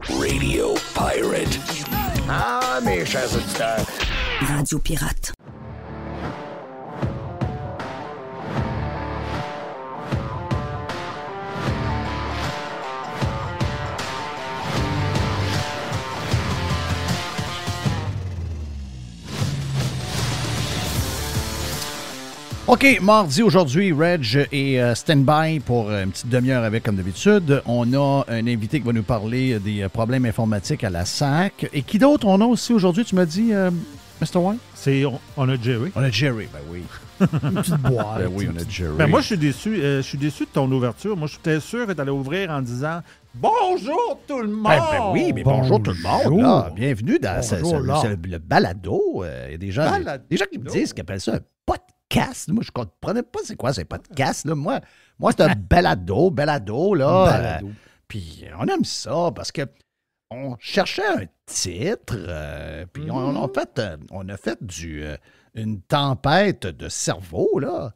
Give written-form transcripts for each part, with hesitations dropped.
Radio Pirate. Ah, mes chers auditeurs. Radio Pirate. OK, mardi aujourd'hui, Reg est stand-by pour une petite demi-heure avec, comme d'habitude. On a un invité qui va nous parler des problèmes informatiques à la SAC. Et qui d'autre on a aussi aujourd'hui, tu m'as dit, Mr. White? On a Jerry. On a Jerry, ben oui. Une petite boîte. Ben oui, on a Jerry. Ben moi, je suis déçu. Je suis déçu de ton ouverture. Moi, j'étais sûr que tu allais ouvrir en disant bonjour tout le monde. Ben oui, mais bonjour tout le monde. Là. Bienvenue dans le balado. Il y a des gens qui me disent qu'ils appellent ça un podcast. Moi, je ne comprenais pas c'est quoi ces podcasts. Là. Moi c'est un balado, là. Puis on aime ça parce que on cherchait un titre, puis on a fait une tempête de cerveau, là.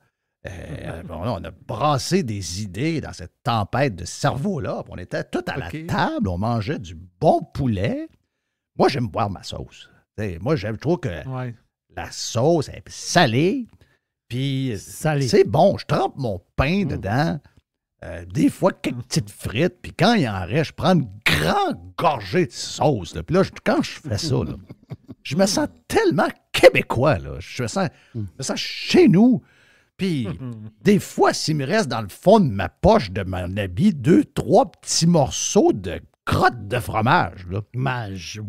On a brassé des idées dans cette tempête de cerveau-là. On était tous à la table, on mangeait du bon poulet. Moi, j'aime boire ma sauce. Moi, je trouve que la sauce est salée. Puis, c'est bon, je trempe mon pain dedans. Des fois, quelques petites frites. Puis quand il en reste, je prends une grande gorgée de sauce. Là. Puis là, quand je fais ça, là, je me sens tellement québécois. Là. Je me sens chez nous. Puis, des fois, s'il me reste dans le fond de ma poche de mon habit 2-3 petits morceaux de crotte de fromage, là.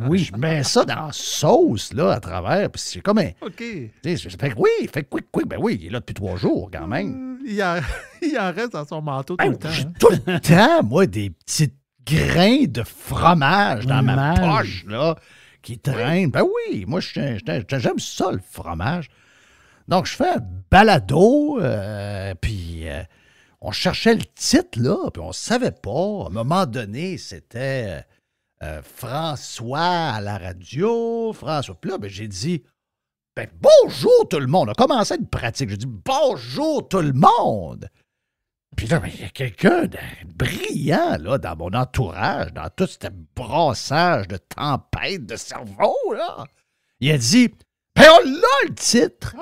Oui, je mets ça dans la sauce, là, à travers, puis c'est comme un... OK. Fait que ben oui, il est là depuis 3 jours, quand même. Il en reste dans son manteau tout le temps. J'ai tout le temps, moi, des petits grains de fromage dans ma poche, là, qui traînent. Ben oui, moi, j'aime ça, le fromage. Donc, je fais un balado, puis... on cherchait le titre, là, puis on savait pas. À un moment donné, c'était François à la radio. François. Puis là, ben, j'ai dit, bonjour tout le monde. On a commencé une pratique. J'ai dit, bonjour tout le monde. Puis là, il y a quelqu'un de brillant, là, dans mon entourage, dans tout ce brassage de tempête de cerveau, là. Il a dit, on a le titre.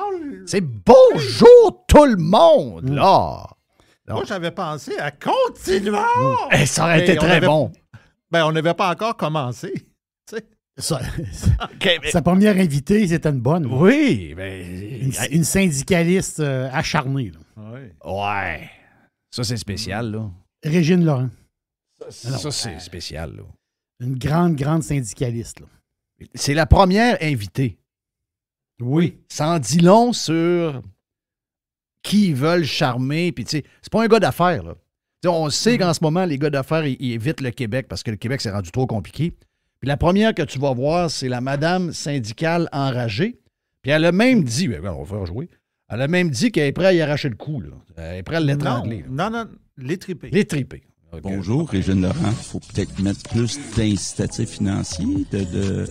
C'est bonjour tout le monde, là. Moi, j'avais pensé à continuer. Ça aurait été très bon. Ben, on n'avait pas encore commencé. Sa première invitée, c'était une bonne. Oui. Une syndicaliste acharnée. Là. Ouais. Ça, c'est spécial, là. Régine Laurent. Ça, c'est spécial, là. Une grande syndicaliste. Là. C'est la première invitée. Oui. Ça en dit long sur... qui veulent charmer, puis tu sais, c'est pas un gars d'affaires, là. T'sais, on sait qu'en ce moment, les gars d'affaires, ils évitent le Québec parce que le Québec, c'est rendu trop compliqué. Puis la première que tu vas voir, c'est la madame syndicale enragée. Puis elle a même dit, on va faire jouer, elle a même dit qu'elle est prête à y arracher le cou, là. Elle est prête à l'étrangler. Non, l'étriper. L'étriper. Okay. Bonjour, Régine Laurent. Il faut peut-être mettre plus d'incitatifs financiers, de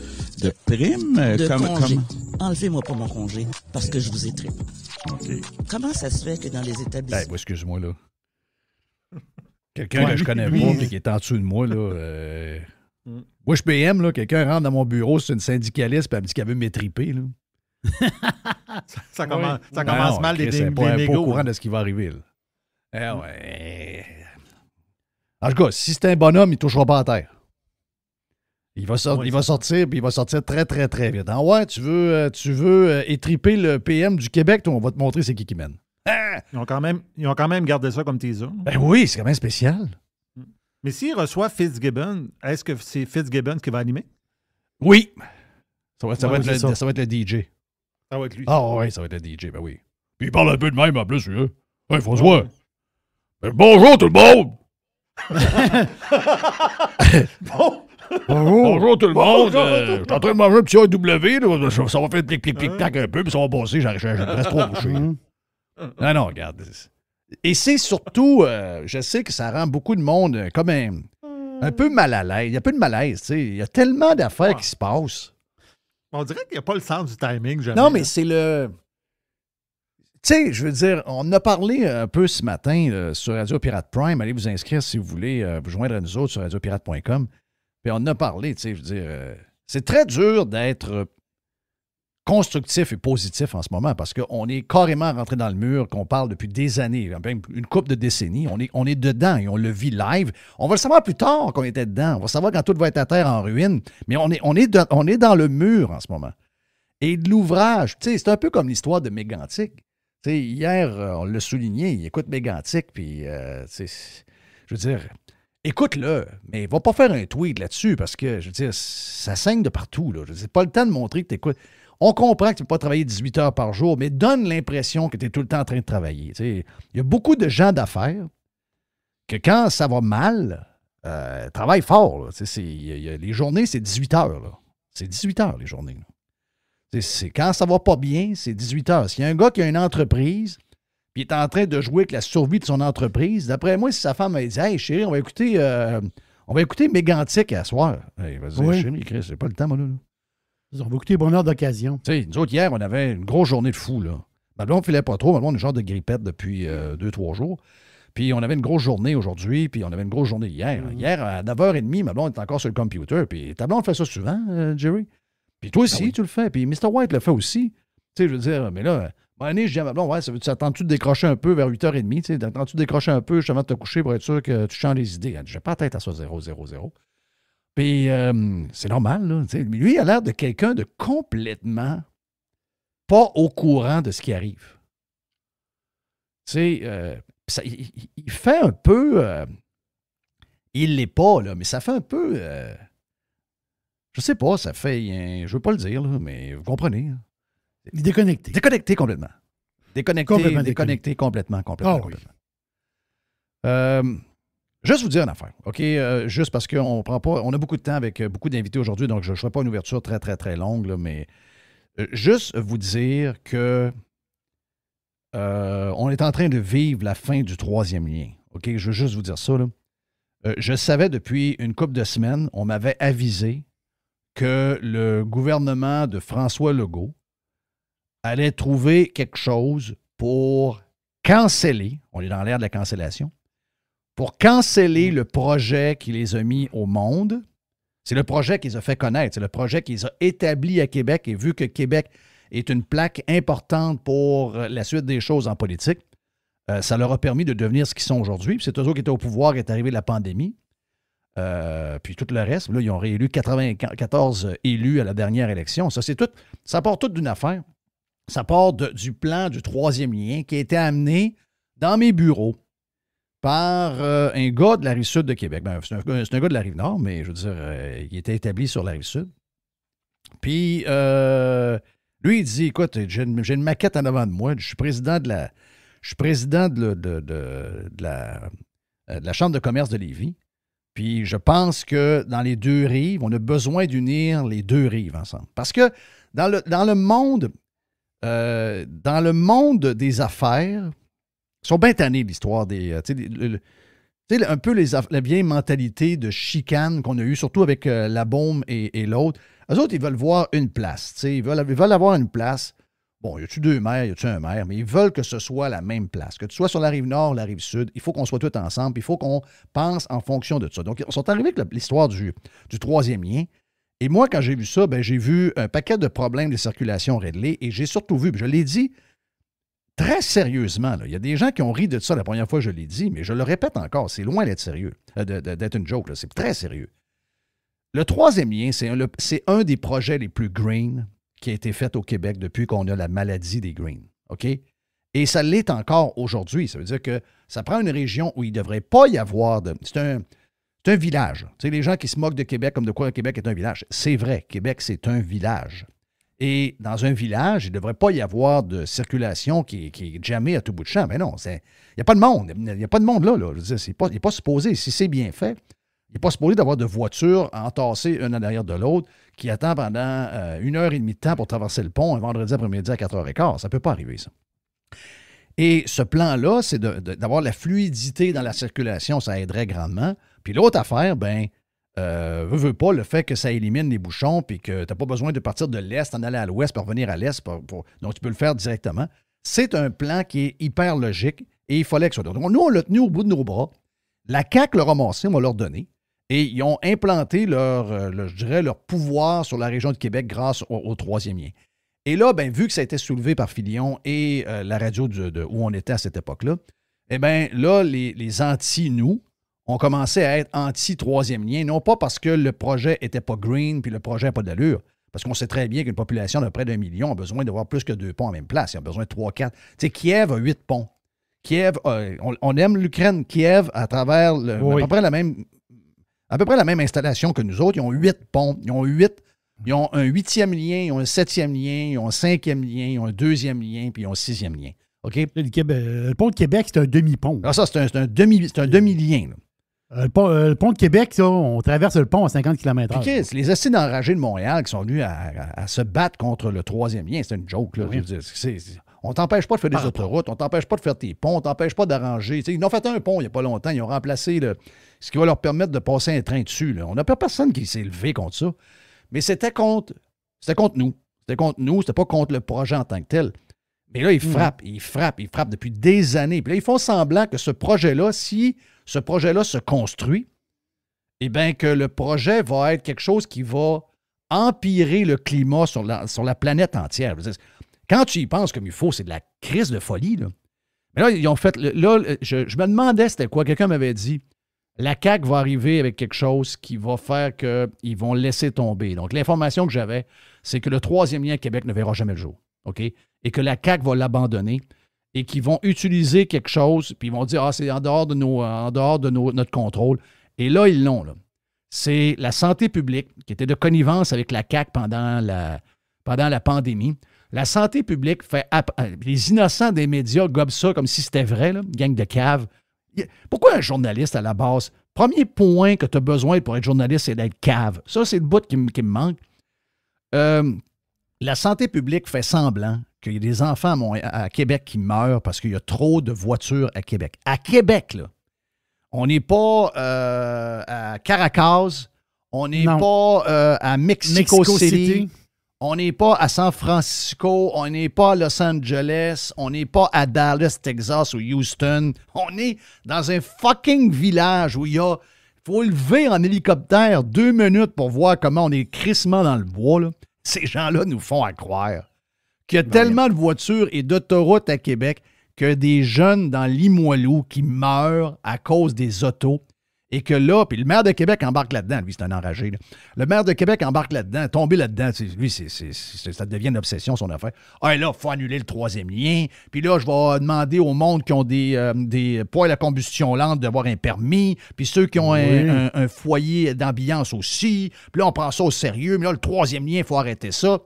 primes. De congés. Enlevez-moi pas mon congé, parce que je vous ai trippé. Okay. Comment ça se fait que dans les établissements... excuse-moi, là. Quelqu'un que je connais pas et qui est en dessous de moi, là... Moi, je PM, là. Quelqu'un rentre dans mon bureau, c'est une syndicaliste, puis elle me dit qu'elle veut m'étriper, là. ça commence mal, des négos. Elle n'est pas au courant de ce qui va arriver, là. En tout cas, si c'est un bonhomme, il ne touchera pas à terre. Il va sortir, puis il va sortir très, très, très vite. Ah ouais, tu veux étriper le PM du Québec, toi, on va te montrer c'est qui mène. Ah! Ils ont quand même gardé ça comme teaser. Ben oui, c'est quand même spécial. Mais s'il reçoit Fitzgibbon, est-ce que c'est Fitzgibbon qui va animer? Oui. Ça va être le DJ. Ça va être lui. Ah oui, ça va être le DJ, ben oui. Puis il parle un peu de même en plus, lui. Hey, François. Ben, bonjour tout le monde! Bonjour tout le monde. Je suis en train de manger un petit AW. Là. Ça va faire plic-plic-plic-tac un peu, puis ça va passer. Je reste trop couché. Non, regarde. Et c'est surtout, je sais que ça rend beaucoup de monde comme un peu mal à l'aise. Il y a un peu de malaise. Tu sais. Il y a tellement d'affaires qui se passent. On dirait qu'il n'y a pas le sens du timing. Jamais, non, mais c'est le... Tu sais, je veux dire, on a parlé un peu ce matin sur Radio Pirate Prime. Allez vous inscrire si vous voulez vous joindre à nous autres sur radiopirate.com. Puis on en a parlé, tu sais, je veux dire, c'est très dur d'être constructif et positif en ce moment parce qu'on est carrément rentré dans le mur qu'on parle depuis des années, même une couple de décennies. On est dedans et on le vit live. On va le savoir plus tard qu'on était dedans. On va savoir quand tout va être à terre en ruine. Mais on est dans le mur en ce moment. Et de l'ouvrage, tu sais, c'est un peu comme l'histoire de Mégantic. Tu sais, hier, on l'a souligné, il écoute Mégantic, puis, je veux dire, écoute-le, mais va pas faire un tweet là-dessus parce que, je veux dire, ça saigne de partout, là. C'est pas le temps de montrer que tu écoutes. On comprend que tu ne peux pas travailler 18 heures par jour, mais donne l'impression que tu es tout le temps en train de travailler. Il y a beaucoup de gens d'affaires que quand ça va mal, travaillent fort. Là. Les journées, c'est 18 heures. Là. C'est 18 heures, les journées. Quand ça va pas bien, c'est 18 heures. S'il y a un gars qui a une entreprise, puis il est en train de jouer avec la survie de son entreprise, d'après moi, si sa femme a dit « Hey, chérie, on va écouter Mégantic à soir. » Hey, vas-y, oui. Chérie, Chris, j'ai pas le temps, moi, là. On va écouter Bonheur d'occasion. Tu sais, nous autres, hier, on avait une grosse journée de fou, là. On ne filait pas trop. On a une genre de grippette depuis 2-3 jours. Puis on avait une grosse journée aujourd'hui, puis on avait une grosse journée hier. Hier, à 9h30, ma blonde est encore sur le computer. Puis ta blonde fait ça souvent, Jerry. Puis toi aussi, tu le fais. Puis Mr. White le fait aussi. Tu sais, je veux dire, mais là, à un moment donné, je dis à ma blonde, ouais, ça attends-tu de décrocher un peu vers 8h30? Tu sais, attends-tu de décrocher un peu justement de te coucher pour être sûr que tu changes les idées? Elle dit, j'ai pas la tête à ça, 0-0-0. Puis, c'est normal, là. Mais lui, il a l'air de quelqu'un de complètement pas au courant de ce qui arrive. Tu sais, il fait un peu... il l'est pas, là, mais ça fait un peu... je sais pas, ça fait... je veux pas le dire, là, mais vous comprenez. Hein. Il est déconnecté. Déconnecté complètement. Déconnecté complètement. Juste vous dire une affaire, OK? Juste parce qu'on a beaucoup de temps avec beaucoup d'invités aujourd'hui, donc je ne ferai pas une ouverture très, très, très longue, là, mais juste vous dire que on est en train de vivre la fin du troisième lien. OK? Je veux juste vous dire ça, là. Je savais depuis une couple de semaines, on m'avait avisé que le gouvernement de François Legault allait trouver quelque chose pour canceller, on est dans l'ère de la cancellation, pour canceller le projet qui les a mis au monde. C'est le projet qui les a fait connaître. C'est le projet qui les a établis à Québec. Et vu que Québec est une plaque importante pour la suite des choses en politique, ça leur a permis de devenir ce qu'ils sont aujourd'hui. Puis c'est eux autres qui étaient au pouvoir qui est arrivé la pandémie. Puis tout le reste. Là, ils ont réélu 94 élus à la dernière élection. Ça part tout d'une affaire. Ça part du plan du troisième lien qui a été amené dans mes bureaux par un gars de la Rive-Sud de Québec. Ben, c'est un gars de la Rive-Nord, mais je veux dire, il était établi sur la Rive-Sud. Puis, lui, il dit, écoute, j'ai une maquette en avant de moi. Je suis président de la Chambre de commerce de Lévis. Puis, je pense que dans les deux rives, on a besoin d'unir les deux rives ensemble. Parce que dans le monde des affaires, ils sont bien tannés de l'histoire des... un peu la vieille mentalité de chicane qu'on a eue, surtout avec la bombe et l'autre. Eux autres, ils veulent voir une place. Ils veulent avoir une place. Bon, y a-tu deux maires, y a-tu un maire, mais ils veulent que ce soit la même place. Que tu sois sur la rive nord, la rive sud, il faut qu'on soit tous ensemble, il faut qu'on pense en fonction de ça. Donc, ils sont arrivés avec l'histoire du troisième lien. Et moi, quand j'ai vu ça, j'ai vu un paquet de problèmes de circulation réglés et j'ai surtout vu, je l'ai dit très sérieusement, là, il y a des gens qui ont ri de ça la première fois que je l'ai dit, mais je le répète encore, c'est loin d'être sérieux, d'être une joke, là, c'est très sérieux. Le troisième lien, c'est un des projets les plus green qui a été fait au Québec depuis qu'on a la maladie des greens. OK? Et ça l'est encore aujourd'hui. Ça veut dire que ça prend une région où il ne devrait pas y avoir de... C'est un village. Tu sais, les gens qui se moquent de Québec comme de quoi Québec est un village. C'est vrai, Québec, c'est un village. Et dans un village, il ne devrait pas y avoir de circulation qui est jammée à tout bout de champ. Mais non, il n'y a pas de monde. Il n'y a pas de monde là. Je veux dire, il n'est pas supposé, si c'est bien fait, il n'est pas supposé d'avoir de voitures entassées une en arrière de l'autre qui attend pendant 1h30 de temps pour traverser le pont un vendredi après-midi à 4h15. Ça ne peut pas arriver, ça. Et ce plan-là, c'est d'avoir la fluidité dans la circulation. Ça aiderait grandement. Puis l'autre affaire, veux pas le fait que ça élimine les bouchons puis que tu n'as pas besoin de partir de l'Est, en aller à l'Ouest pour revenir à l'Est. Donc, tu peux le faire directement. C'est un plan qui est hyper logique et il fallait que ça soit. Donc, nous, on l'a tenu au bout de nos bras. La CAQ l'a ramassé, on va leur donner. Et ils ont implanté leur pouvoir sur la région de Québec grâce au troisième lien. Et là, ben, vu que ça a été soulevé par Filion et la radio où on était à cette époque-là, eh bien là, les anti-nous ont commencé à être anti-troisième lien, non pas parce que le projet n'était pas green puis le projet n'a pas d'allure, parce qu'on sait très bien qu'une population de près d'1 million a besoin d'avoir plus que 2 ponts en même place. Il a besoin de 3, 4. Tu sais, Kiev a 8 ponts. Kiev, on aime l'Ukraine. Kiev, à travers à peu près la même installation que nous autres, ils ont 8 ponts. Ils ont un 8e lien, ils ont un 7e lien, ils ont un 5e lien, ils ont un 2e lien, puis ils ont un 6e lien. OK? Le pont de Québec, c'est un demi-pont. Ah, ça, c'est un demi-lien. Le pont de Québec, ça, on traverse le pont à 50 km/h. Okay, c'est les acides enragés de Montréal qui sont venus à se battre contre le troisième lien. C'est une joke. Là. Oui. Je veux dire, on t'empêche pas de faire des autoroutes, on t'empêche pas de faire tes ponts, on t'empêche pas d'arranger. Ils ont fait un pont il n'y a pas longtemps, ils ont remplacé ce qui va leur permettre de passer un train dessus. Là. On n'a pas personne qui s'est levé contre ça. Mais c'était contre nous. C'était contre nous, c'était pas contre le projet en tant que tel. Mais là, ils frappent depuis des années. Puis là, ils font semblant que ce projet-là, si ce projet-là se construit, eh bien que le projet va être quelque chose qui va empirer le climat sur la planète entière. Quand tu y penses comme il faut, c'est de la crise de folie. Là. Mais là, ils ont fait... Là, je me demandais c'était quoi. Quelqu'un m'avait dit, la CAQ va arriver avec quelque chose qui va faire qu'ils vont laisser tomber. Donc, l'information que j'avais, c'est que le troisième lien à Québec ne verra jamais le jour. OK? Et que la CAQ va l'abandonner et qu'ils vont utiliser quelque chose, puis ils vont dire, c'est en dehors de notre contrôle. Et là, ils l'ont. Là. C'est la santé publique qui était de connivence avec la CAQ pendant la pandémie. La santé publique fait... Les innocents des médias gobent ça comme si c'était vrai, là, gang de caves. Pourquoi un journaliste, à la base, premier point que tu as besoin pour être journaliste, c'est d'être cave. Ça, c'est le bout qui me manque. La santé publique fait semblant qu'il y a des enfants à Québec qui meurent parce qu'il y a trop de voitures à Québec. À Québec, là, on n'est pas à Caracas, on n'est pas à Mexico City. On n'est pas à San Francisco, on n'est pas à Los Angeles, on n'est pas à Dallas, Texas ou Houston. On est dans un fucking village où il faut lever en hélicoptère 2 minutes pour voir comment on est crissement dans le bois. Là. Ces gens-là nous font à croire qu'il y a tellement de voitures et d'autoroutes à Québec que des jeunes dans Limoilou qui meurent à cause des autos. Et que là, puis le maire de Québec embarque là-dedans. Lui, c'est un enragé. Là. Le maire de Québec embarque là-dedans, tomber là-dedans. Lui, ça devient une obsession, son affaire. Ah, là, il faut annuler le troisième lien. Puis là, je vais demander au monde qui ont des poêles à combustion lente d'avoir un permis. Puis ceux qui ont un foyer d'ambiance aussi. Puis là, on prend ça au sérieux. Mais là, le troisième lien, il faut arrêter ça.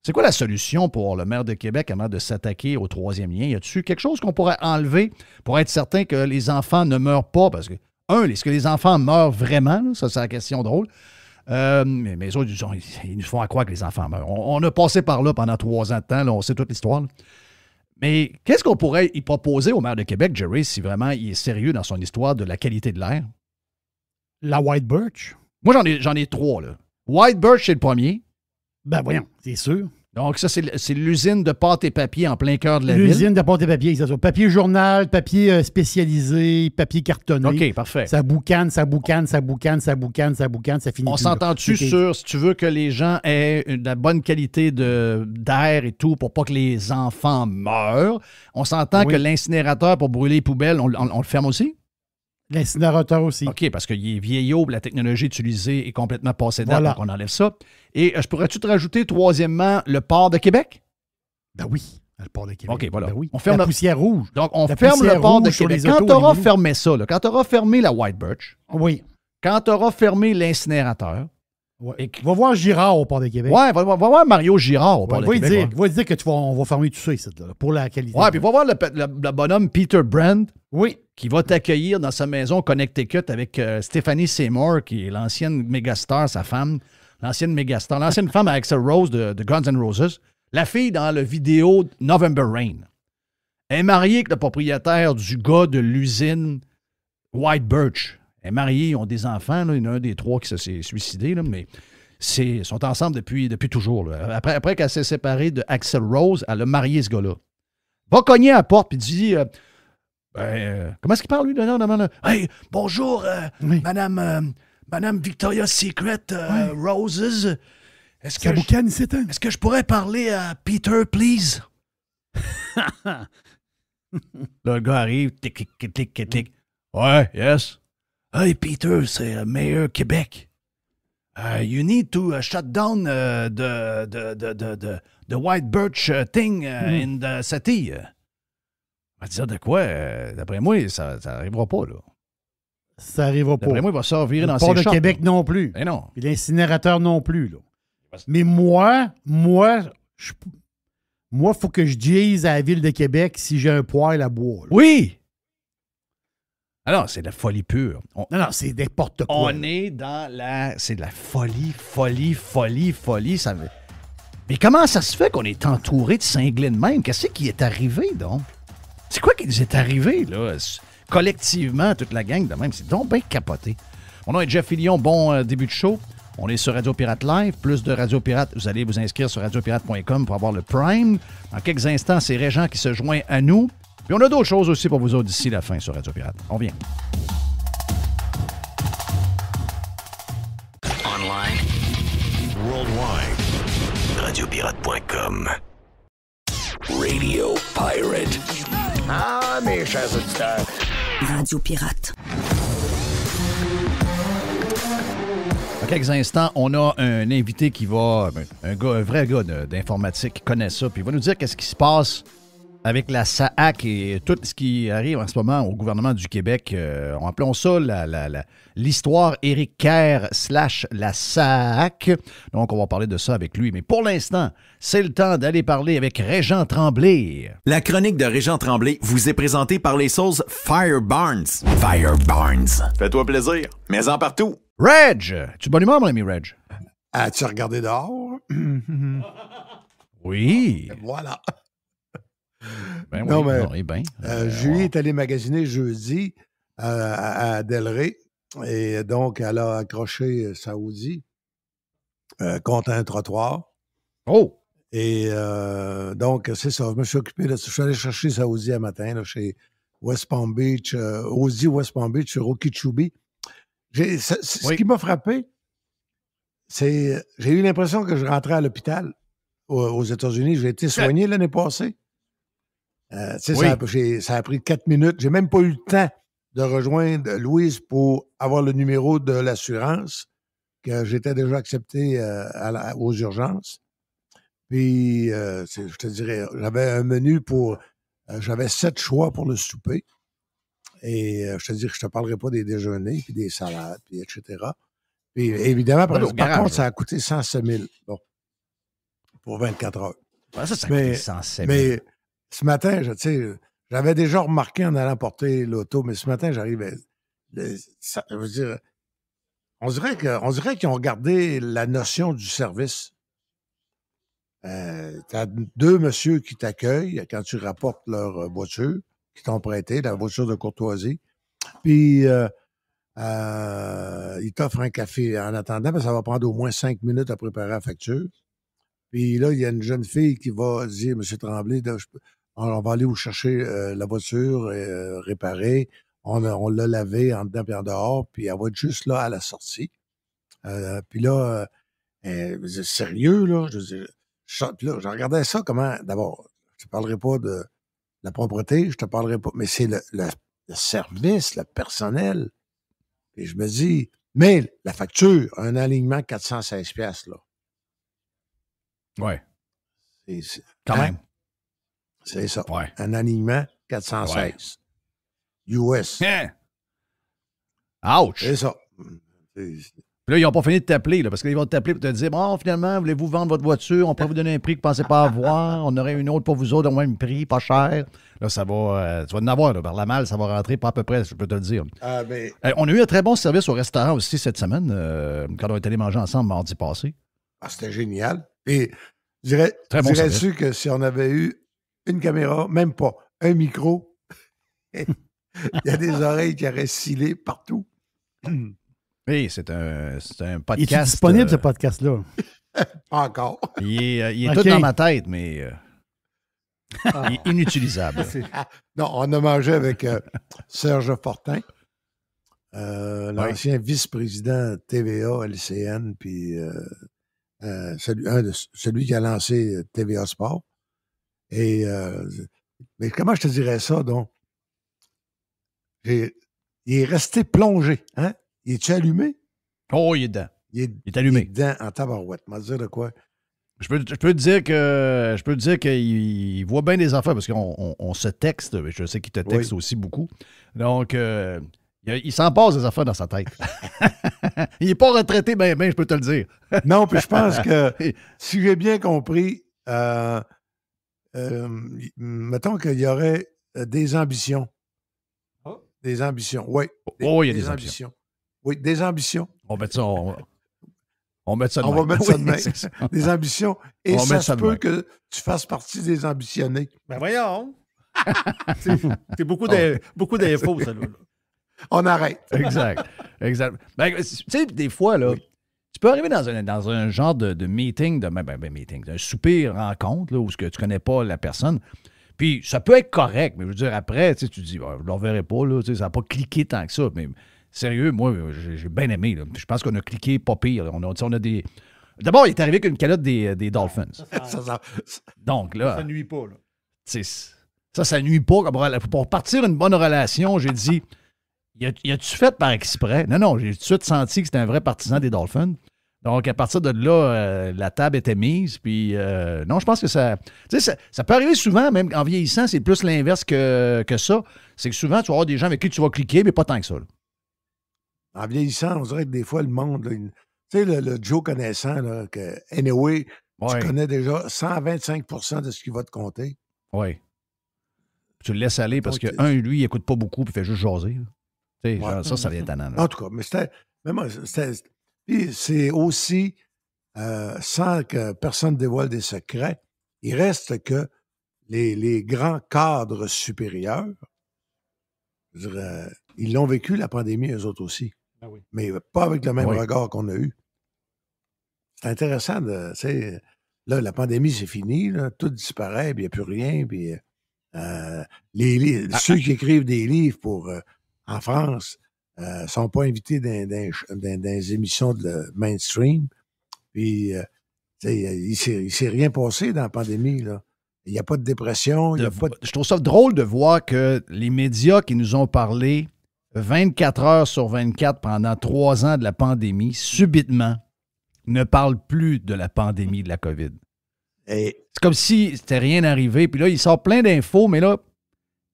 C'est quoi la solution pour le maire de Québec avant de s'attaquer au troisième lien? Y a-t-il quelque chose qu'on pourrait enlever pour être certain que les enfants ne meurent pas? Parce que est-ce que les enfants meurent vraiment? Là? Ça, c'est la question drôle. Mais les autres, ils nous font croire que les enfants meurent. On a passé par là pendant 3 ans de temps. Là, on sait toute l'histoire. Là. Mais qu'est-ce qu'on pourrait y proposer au maire de Québec, Jerry, si vraiment il est sérieux dans son histoire de la qualité de l'air? La White Birch? Moi, j'en ai 3. Là. White Birch, c'est le premier. Ben voyons, c'est sûr. Donc, ça, c'est l'usine de pâte et papier en plein cœur de la ville. L'usine de pâte et papier, c'est ça. Papier journal, papier spécialisé, papier cartonné. OK, parfait. Ça boucane, ça finit. On s'entend-tu sur, si tu veux que les gens aient de la bonne qualité d'air et tout pour pas que les enfants meurent, on s'entend que l'incinérateur pour brûler les poubelles, on le ferme aussi? L'incinérateur aussi. OK, parce qu'il est vieillot, la technologie utilisée est complètement passée date, donc on enlève ça. Et je pourrais-tu te rajouter, troisièmement, le port de Québec? Ben oui, le port de Québec. OK, voilà. Ben oui. On ferme la poussière rouge. Donc, on ferme le port de Québec. Quand tu auras fermé ça, là, quand tu auras fermé la White Birch, quand tu auras fermé l'incinérateur, va voir Girard au port de Québec. Ouais, va voir Mario Girard au port de Québec. Va dire qu'on va fermer tout ça ici, là, pour la qualité. Ouais, puis va voir le bonhomme Peter Brand. Oui. Qui va t'accueillir dans sa maison Connecticut avec Stephanie Seymour, qui est l'ancienne mégastar, sa femme, l'ancienne femme à Axl Rose de Guns N' Roses, la fille dans la vidéo November Rain. Elle est mariée avec le propriétaire du gars de l'usine White Birch. Elle est mariée, ils ont des enfants, là, il y en a un des 3 qui s'est suicidé, là, mais ils sont ensemble depuis toujours. Là. Après qu'elle s'est séparée de Axl Rose, elle a marié ce gars-là. Va cogner à la porte et dit... Comment est-ce qu'il parle, lui? Non. Hey, bonjour, Madame Victoria's Secret Roses. Est-ce que je pourrais parler à Peter, please? Là, le gars arrive, tic. Ouais, yes. Hey, Peter, c'est Mayor Québec. You need to shut down the white birch thing in the city. On va dire de quoi? D'après moi, ça n'arrivera pas, là. Ça n'arrivera pas. D'après moi, il va se revirer dans ses shorts. Le shorts. port de Québec non plus. Et non. Puis l'incinérateur non plus, là. Mais moi, il faut que je dise à la Ville de Québec si j'ai un poêle à bois. Là. Oui! Alors, c'est de la folie pure. Non, c'est n'importe quoi. On est dans la... C'est de la folie. Ça... Mais comment ça se fait qu'on est entouré de cinglés de même? Qu'est-ce qui est arrivé, donc? C'est quoi qui nous est arrivé, là? Collectivement, toute la gang de même. C'est donc bien capoté. Mon nom est Jeff Fillion. Bon début de show. On est sur Radio Pirate Live. Plus de Radio Pirate, vous allez vous inscrire sur radiopirate.com pour avoir le Prime. Dans quelques instants, c'est Régent qui se joint à nous. Puis on a d'autres choses aussi pour vous autres d'ici la fin sur Radio Pirate. On vient. Online. Worldwide. Radiopirate.com. Radio Pirate. Ah, mes chers auditeurs. Radio Pirate. Dans quelques instants, on a un invité qui va... un vrai gars d'informatique qui connaît ça, puis il va nous dire qu'est-ce qui se passe avec la SAAC et tout ce qui arrive en ce moment au gouvernement du Québec. Appelons ça l'histoire Éric Kerr / la SAAC. Donc, on va parler de ça avec lui. Mais pour l'instant, c'est le temps d'aller parler avec Régent Tremblay. La chronique de Régent Tremblay vous est présentée par les sauces Fire Barnes. Fire Barnes. Fais-toi plaisir, mets-en partout. Reg! Es-tu de bonne humeur, mon ami Reg? As-tu regardé dehors? Oui. Et voilà. Ben oui, non, mais, on est bien. Julie est allée magasiner jeudi à Delray et donc elle a accroché Saoudi contre un trottoir. Oh! Et donc, c'est ça. Je me suis occupé de ça. Je suis allé chercher Saoudi un matin là, chez West Palm Beach, Audi West Palm Beach, sur Okeechobee. Ce qui m'a frappé, c'est j'ai eu l'impression que je rentrais à l'hôpital aux États-Unis. J'ai été soigné l'année passée. Ça a pris 4 minutes. J'ai même pas eu le temps de rejoindre Louise pour avoir le numéro de l'assurance que j'étais déjà accepté aux urgences. Puis, je te dirais, j'avais un menu j'avais 7 choix pour le souper. Et je te dis que je te parlerai pas des déjeuners, puis des salades, puis etc. Puis évidemment, par contre, ça a coûté 107 000 pour 24 heures. Ça a coûté 107 000. Mais ce matin, j'avais déjà remarqué en allant porter l'auto, mais ce matin, j'arrivais. Je veux dire, on dirait qu'ils ont regardé la notion du service. T'as 2 messieurs qui t'accueillent quand tu rapportes leur voiture, qui t'ont prêté, la voiture de courtoisie. Puis, ils t'offrent un café en attendant, mais ça va prendre au moins 5 minutes à préparer la facture. Puis là, il y a une jeune fille qui va dire, M. Tremblay, on va aller vous chercher la voiture réparée. On l'a lavée en dedans et en dehors, puis elle va être juste là à la sortie. Puis là, sérieux, là, je regardais ça comment, d'abord, je te parlerai pas de la propreté, je te parlerai pas, mais c'est le service, le personnel. Et je me dis, mais la facture, un alignement 416 $, là. Ouais. Quand même. C'est ça. Ouais. Un alignement 416. Ouais. US. Ouch! C'est ça. Puis là, ils n'ont pas fini de t'appeler, là, parce qu'ils vont t'appeler pour te dire, bon, finalement, voulez-vous vendre votre voiture? On pourrait vous donner un prix que vous ne pensez pas avoir. On aurait une autre pour vous autres, au même prix, pas cher. Là, ça va, tu vas en avoir, là, par la malle, ça va rentrer pas à peu près, je peux te le dire. On a eu un très bon service au restaurant aussi cette semaine, quand on est allé manger ensemble mardi passé. Ah, c'était génial. Et dirais-tu que si on avait eu une caméra, même pas, un micro, il y a des oreilles qui auraient scellé partout. Oui, c'est un podcast. Il est disponible, ce podcast-là? Encore. Il est tout dans ma tête, mais... Il est inutilisable. Non, on a mangé avec Serge Fortin, l'ancien vice-président TVA, LCN, puis celui qui a lancé TVA Sport. Et mais comment je te dirais ça, donc? Il est resté plongé, hein? Il est-tu allumé? Oh, il est dedans. Il est allumé. Il est dedans en tabarouette. Je vais te dire de quoi. Je peux te dire qu'il voit bien des affaires parce qu'on se texte. Je sais qu'il te texte aussi beaucoup. Donc, il s'en passe des affaires dans sa tête. Il n'est pas retraité, ben, je peux te le dire. Non, puis je pense que, si j'ai bien compris, mettons qu'il y aurait des ambitions. Oh. Des ambitions, oui. Il y a des ambitions. Oui, des ambitions. On va mettre ça, on va mettre ça de On main. va mettre ça de main. Des ambitions. Et ça se peut que tu fasses partie des ambitionnés. Ben voyons. C'est beaucoup d'infos, ça. Là. On arrête. Exact. Ben, tu sais, des fois, là, tu peux arriver dans un genre de meeting, meeting, un souper rencontre, là, où tu ne connais pas la personne. Puis ça peut être correct, mais je veux dire, après, tu dis, je ne le reverrai pas, là, ça n'a pas cliqué tant que ça. Mais sérieux, moi, j'ai bien aimé. Là. Je pense qu'on a cliqué pas pire. Là. On a des. D'abord, il est arrivé avec une calotte des Dolphins. Donc là. Ça nuit pas, là. Ça nuit pas. Pour partir une bonne relation, j'ai dit, y a-tu fait par exprès? Non, j'ai tout de suite senti que c'était un vrai partisan des Dolphins. Donc, à partir de là, la table était mise. Puis, non, je pense que ça peut arriver souvent, même en vieillissant, c'est plus l'inverse que ça. C'est que souvent, tu vas avoir des gens avec qui tu vas cliquer, mais pas tant que ça. Là. En vieillissant, on dirait que des fois, le monde, tu sais, le Joe connaissant, là, que, anyway, tu connais déjà 125% de ce qu'il va te compter. Oui. Tu le laisses aller parce que, lui, il n'écoute pas beaucoup puis il fait juste jaser. Tu sais, ça vient tannant. En tout cas, mais c'est aussi, sans que personne dévoile des secrets, il reste que les grands cadres supérieurs, je veux dire, ils l'ont vécu, la pandémie, eux autres aussi. Ah oui. Mais pas avec le même regard qu'on a eu. C'est intéressant de, tu sais, là, la pandémie, c'est fini, là, tout disparaît, puis il n'y a plus rien, puis ceux qui écrivent des livres en France ne sont pas invités dans des émissions de mainstream, puis il ne s'est rien passé dans la pandémie, là. Il n'y a pas de dépression. Je trouve ça drôle de voir que les médias qui nous ont parlé 24 heures sur 24 pendant 3 ans de la pandémie, subitement, ne parlent plus de la pandémie de la COVID. C'est comme si c'était rien arrivé. Puis là, il sort plein d'infos, mais là,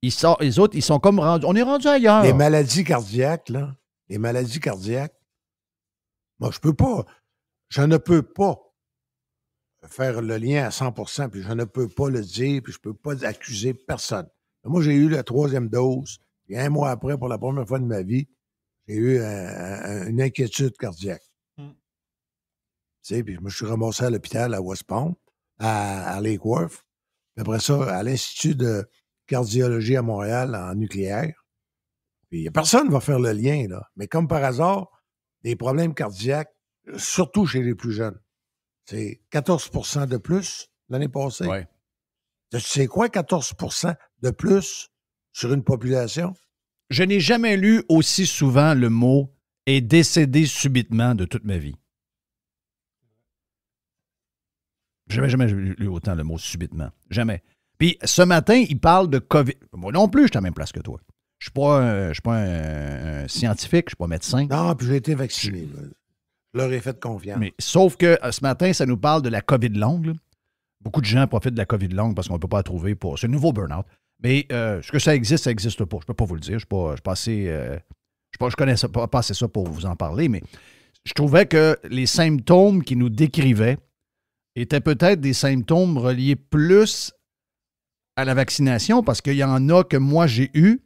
les autres, ils sont comme rendus. On est rendu ailleurs. Les maladies cardiaques, là. Les maladies cardiaques. Moi, je ne peux pas faire le lien à 100%, puis je ne peux pas le dire, puis je ne peux pas accuser personne. Moi, j'ai eu la 3e dose, puis 1 mois après, pour la première fois de ma vie, j'ai eu une inquiétude cardiaque. Tu sais, puis je me suis ramassé à l'hôpital à West Palm, à Lake Worth, puis après ça, à l'Institut de cardiologie à Montréal, en nucléaire. Puis personne ne va faire le lien, là. Mais comme par hasard, des problèmes cardiaques, surtout chez les plus jeunes, c'est 14% de plus l'année passée. Ouais. Tu sais quoi, 14% de plus sur une population? Je n'ai jamais lu aussi souvent le mot « est décédé subitement » de toute ma vie. Jamais lu autant le mot « subitement ». Jamais. Puis ce matin, il parle de COVID. Moi non plus, je suis à la même place que toi. Je ne suis pas un scientifique, je ne suis pas médecin. Non, puis j'ai été vacciné. Je leur ai fait confiance. Mais, sauf que ce matin, ça nous parle de la COVID longue. Là. Beaucoup de gens profitent de la COVID longue parce qu'on ne peut pas la trouver pour. C'est un nouveau burn-out. Mais est-ce que ça existe? Ça n'existe pas. Je ne peux pas vous le dire. Je connais pas assez ça pour vous en parler, mais je trouvais que les symptômes qui nous décrivaient étaient peut-être des symptômes reliés plus à la vaccination parce qu'il y en a que moi j'ai eu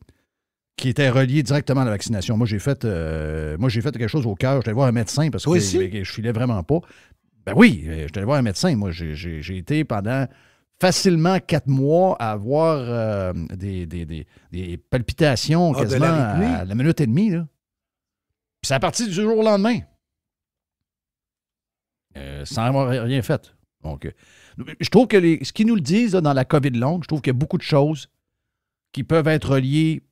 qui étaient reliés directement à la vaccination. Moi, j'ai fait quelque chose au cœur. Je suis allé voir un médecin parce que je filais vraiment pas. Ben oui, je suis allé voir un médecin. Moi, j'ai été pendant facilement 4 mois à avoir des palpitations quasiment à la minute et demie. Là. Puis c'est à partir du jour au lendemain. Sans avoir rien fait. Donc, je trouve que ce qu'ils nous le disent là, dans la COVID longue, je trouve qu'il y a beaucoup de choses qui peuvent être reliées.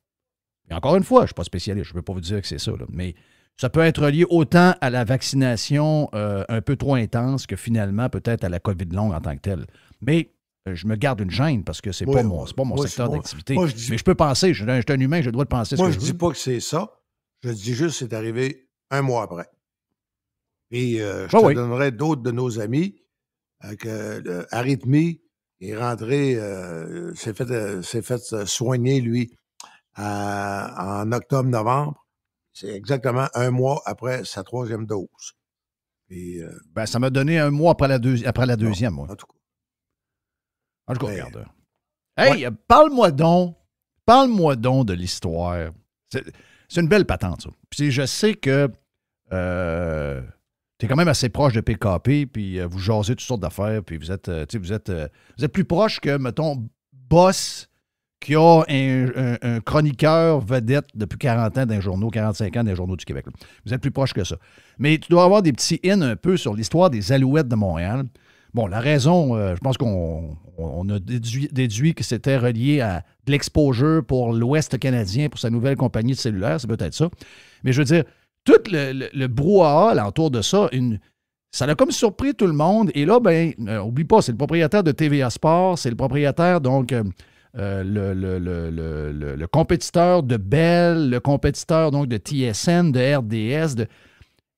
Et encore une fois, je ne suis pas spécialiste, je ne peux pas vous dire que c'est ça, là, mais ça peut être relié autant à la vaccination un peu trop intense que finalement peut-être à la COVID longue en tant que telle. Mais je me garde une gêne parce que c'est pas mon secteur d'activité. Mais je peux penser, je suis un humain, j'ai le droit de penser ce que je veux. Moi, je dis pas que c'est ça. Je dis juste que c'est arrivé un mois après. Et je te donnerai d'autres de nos amis que Arythmie est rentré, s'est fait soigner, lui, en octobre-novembre. C'est exactement un mois après sa 3e dose. Et, ça m'a donné un mois après la deuxième, moi. En tout cas. En tout cas, regarde. Hey, parle-moi donc de l'histoire. C'est une belle patente, ça. Puis je sais que tu es quand même assez proche de PKP, puis vous jasez toutes sortes d'affaires, puis vous êtes plus proche que, mettons, Boss, qui a un chroniqueur vedette depuis 40 ans dans les journaux, 45 ans dans les journaux du Québec. Là. Vous êtes plus proche que ça. Mais tu dois avoir des petits in un peu sur l'histoire des Alouettes de Montréal. Bon, la raison, je pense qu'on a déduit que c'était relié à de l'exposure pour l'Ouest canadien, pour sa nouvelle compagnie de cellulaire, c'est peut-être ça. Mais je veux dire, tout le brouhaha alentour de ça, ça a comme surpris tout le monde. Et là, oublie pas, c'est le propriétaire de TVA Sport, c'est le propriétaire, donc, le compétiteur de Bell, le compétiteur, donc, de TSN, de RDS,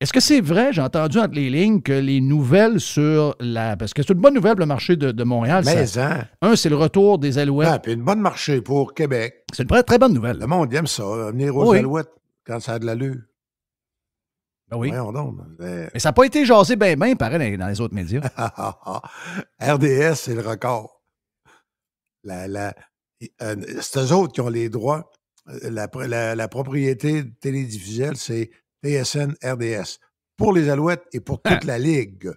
Est-ce que c'est vrai, j'ai entendu entre les lignes, que les nouvelles sur parce que c'est une bonne nouvelle pour le marché de Montréal. Mais c'est le retour des Alouettes. Puis une bonne marché pour Québec. C'est une très bonne nouvelle. Le monde aime ça, venir aux Alouettes quand ça a de l'allure. Ben oui. Voyons donc. Mais ça n'a pas été jasé bien, pareil, dans les autres médias. RDS, c'est le record. C'est eux autres qui ont les droits. La propriété télédiffusionnelle, c'est TSN RDS, pour les Alouettes et pour toute la Ligue.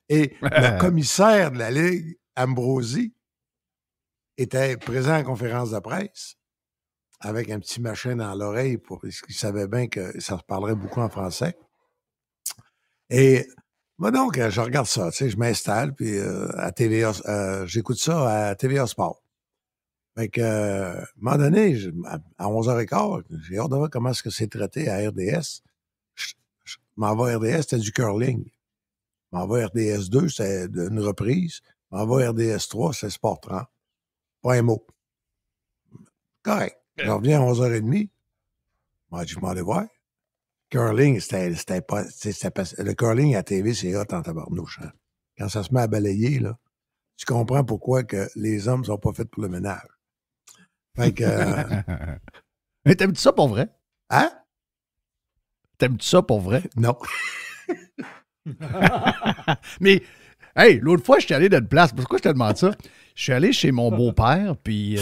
Et le commissaire de la Ligue, Ambrosi, était présent en conférence de presse avec un petit machin dans l'oreille parce qu'il savait bien que ça se parlerait beaucoup en français. Et moi donc, je regarde ça, tu sais, je m'installe, puis à TVA, j'écoute ça à TVA Sport. Fait que, à un moment donné, à 11h15, j'ai hâte de voir comment est-ce que c'est traité à RDS. Je m'en vais à RDS, c'était du curling. Je m'en vais à RDS 2, c'était une reprise. Je m'en vais à RDS 3, c'est Sport 30. Pas un mot. Correct. Je reviens à 11h30. Moi, je m'en vais voir. Curling, c'était pas... Le curling à TV, c'est hot en tabarnouche. Hein? Quand ça se met à balayer, là, tu comprends pourquoi que les hommes sont pas faits pour le ménage. Fait que... Mais t'aimes-tu ça pour vrai? Hein? T'aimes-tu ça pour vrai? Non. Mais, hey, l'autre fois, je suis allé dans une place. Pourquoi je te demande ça? Je suis allé chez mon beau-père, puis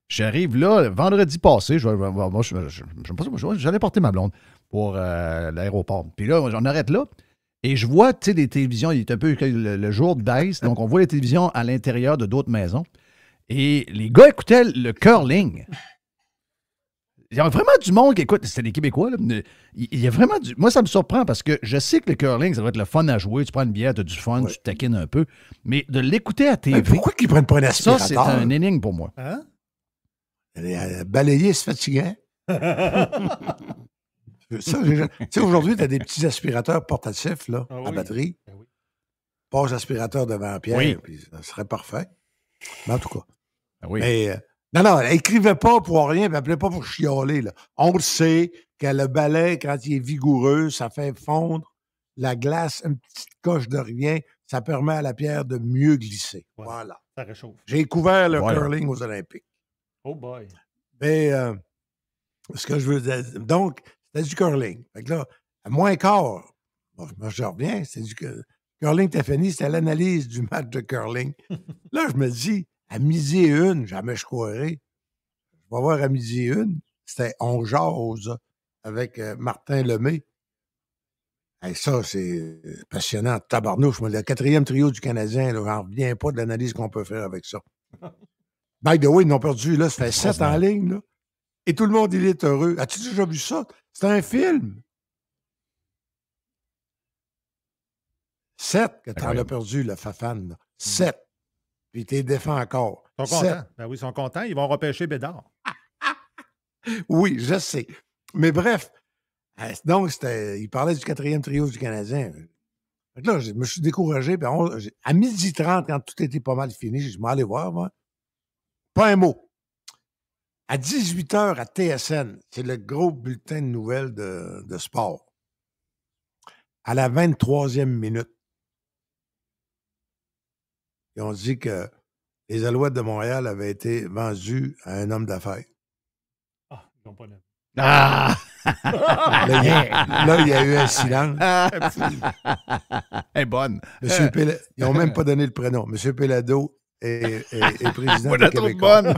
j'arrive là, vendredi passé, j'allais porter ma blonde pour l'aéroport. Puis là, j'en arrête là, et je vois, tu sais, des télévisions, il est un peu le jour de baisse, donc on voit les télévisions à l'intérieur de d'autres maisons. Et les gars écoutaient le curling. Il y a vraiment du monde qui écoute. C'était des Québécois, là. Il y a vraiment du... Moi, ça me surprend parce que je sais que le curling, ça va être le fun à jouer. Tu prends une bière, tu as du fun, tu te taquines un peu. Mais de l'écouter à TV... Mais pourquoi qu'ils prennent pas un aspirateur? Ça, c'est un énigme pour moi. Hein? Balayer, c'est fatigant. Tu sais, aujourd'hui, tu as des petits aspirateurs portatifs là, à batterie. Passe l'aspirateur devant Pierre, puis ça serait parfait. Mais en tout cas. Mais, non, écrivez pas pour rien, mais appelez pas pour chialer. Là. On le sait que le balai, quand il est vigoureux, ça fait fondre la glace, une petite coche de rien. Ça permet à la pierre de mieux glisser. Ouais, voilà. Ça réchauffe. J'ai couvert le curling aux Olympiques. Oh boy. Mais ce que je veux dire, donc, c'était du curling. Fait que là, à moins quart, moi je reviens, c'est du curling Tiffany, c'était l'analyse du match de curling. Là, je me dis, à 12h01, jamais je croirais. Je vais voir à 12h01, c'était On jase avec Martin Lemay. Hey, ça, c'est passionnant. Tabarnouche, le 4e trio du Canadien, là, j'en reviens pas de l'analyse qu'on peut faire avec ça. By the way, ils n'ont perdu, là, ça fait 7 en ligne, là. Et tout le monde, il est heureux. As-tu déjà vu ça? C'est un film. 7 que tu en as perdu, le Fafan. 7. Puis tu les défends encore. Ils sont contents. Ben oui, ils sont contents. Ils vont repêcher Bédard. Oui, je sais. Mais bref, donc, il parlait du 4e trio du Canadien. Donc là, je me suis découragé. Puis à 12h30, quand tout était pas mal fini, j'ai dit, je vais aller voir, moi. Pas un mot. À 18h à TSN, c'est le gros bulletin de nouvelles de sport. À la 23e minute, ils ont dit que les Alouettes de Montréal avaient été vendus à un homme d'affaires. Ah, ils n'ont pas nommé. Ah! Là, il y a eu un silence. Elle est bonne. Ils n'ont même pas donné le prénom. M. Pelado est président de Québécois. Bonne.